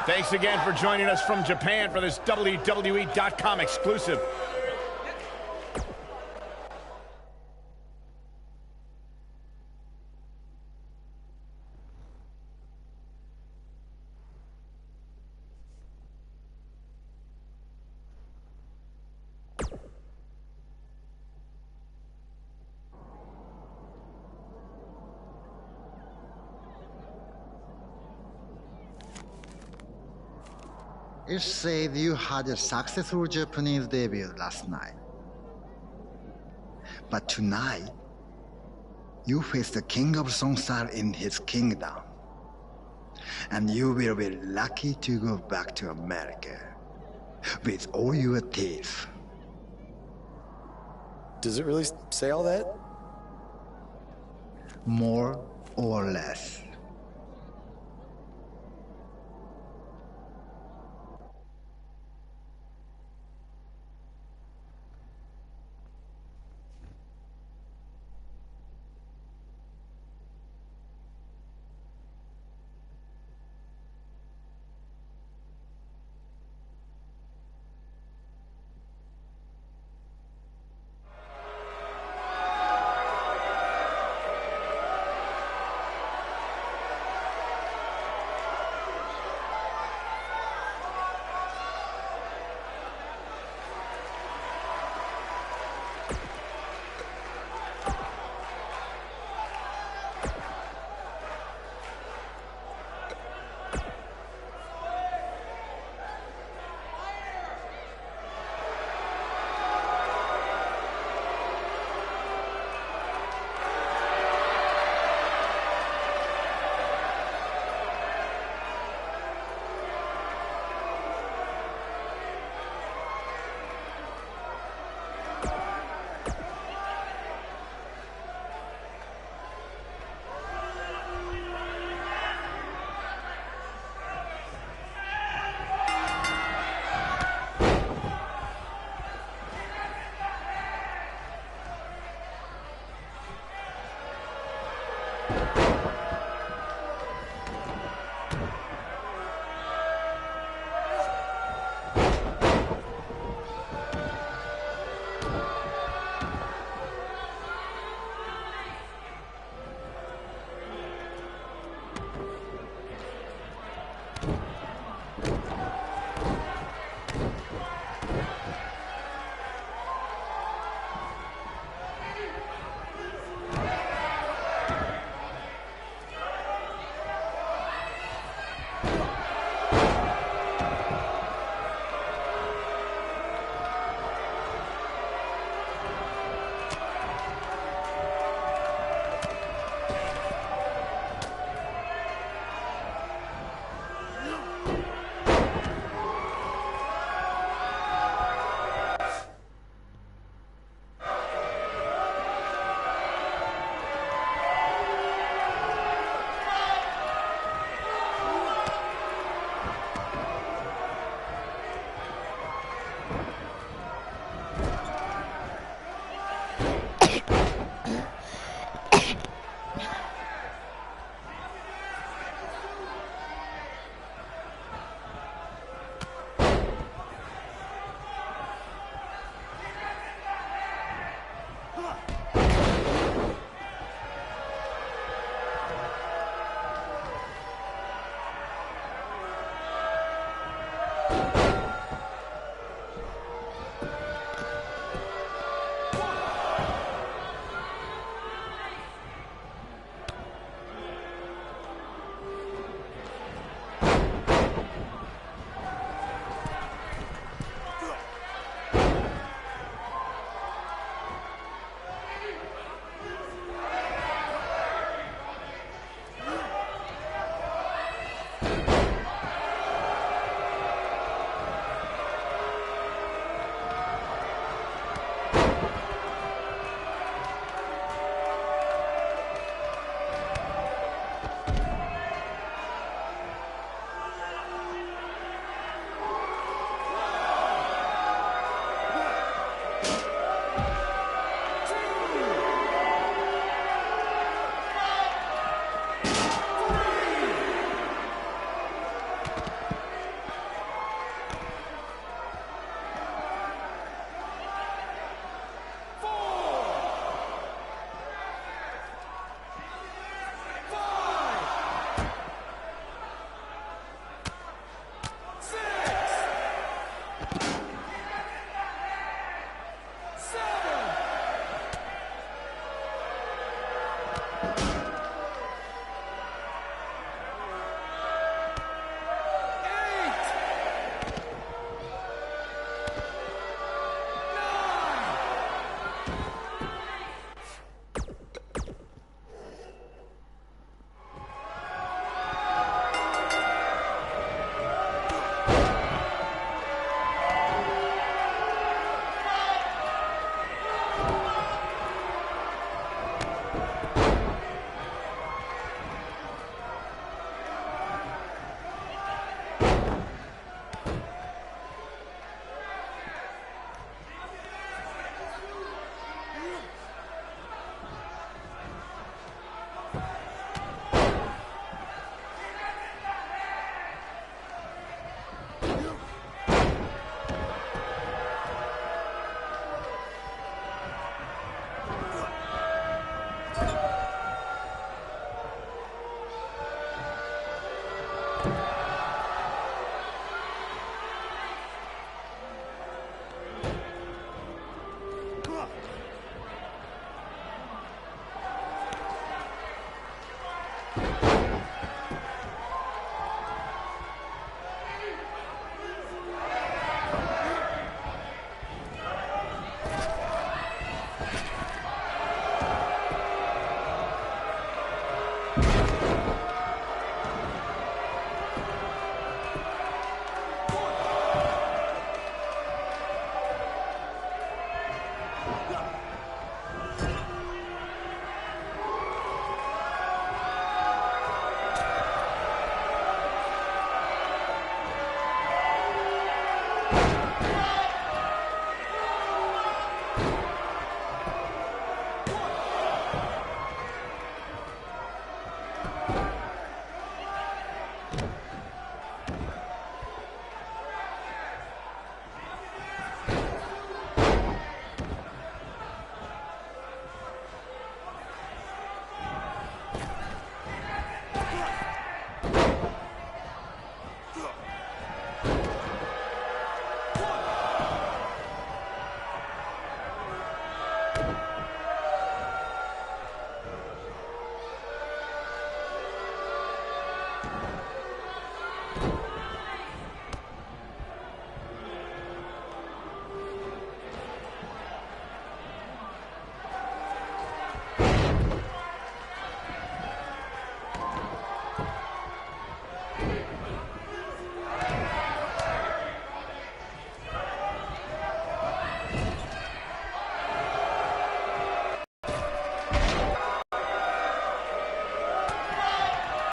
Thanks again for joining us from Japan for this WWE.com exclusive. It said you had a successful Japanese debut last night. But tonight, you face the king of Songsar in his kingdom. And you will be lucky to go back to America with all your teeth. Does it really say all that? More or less.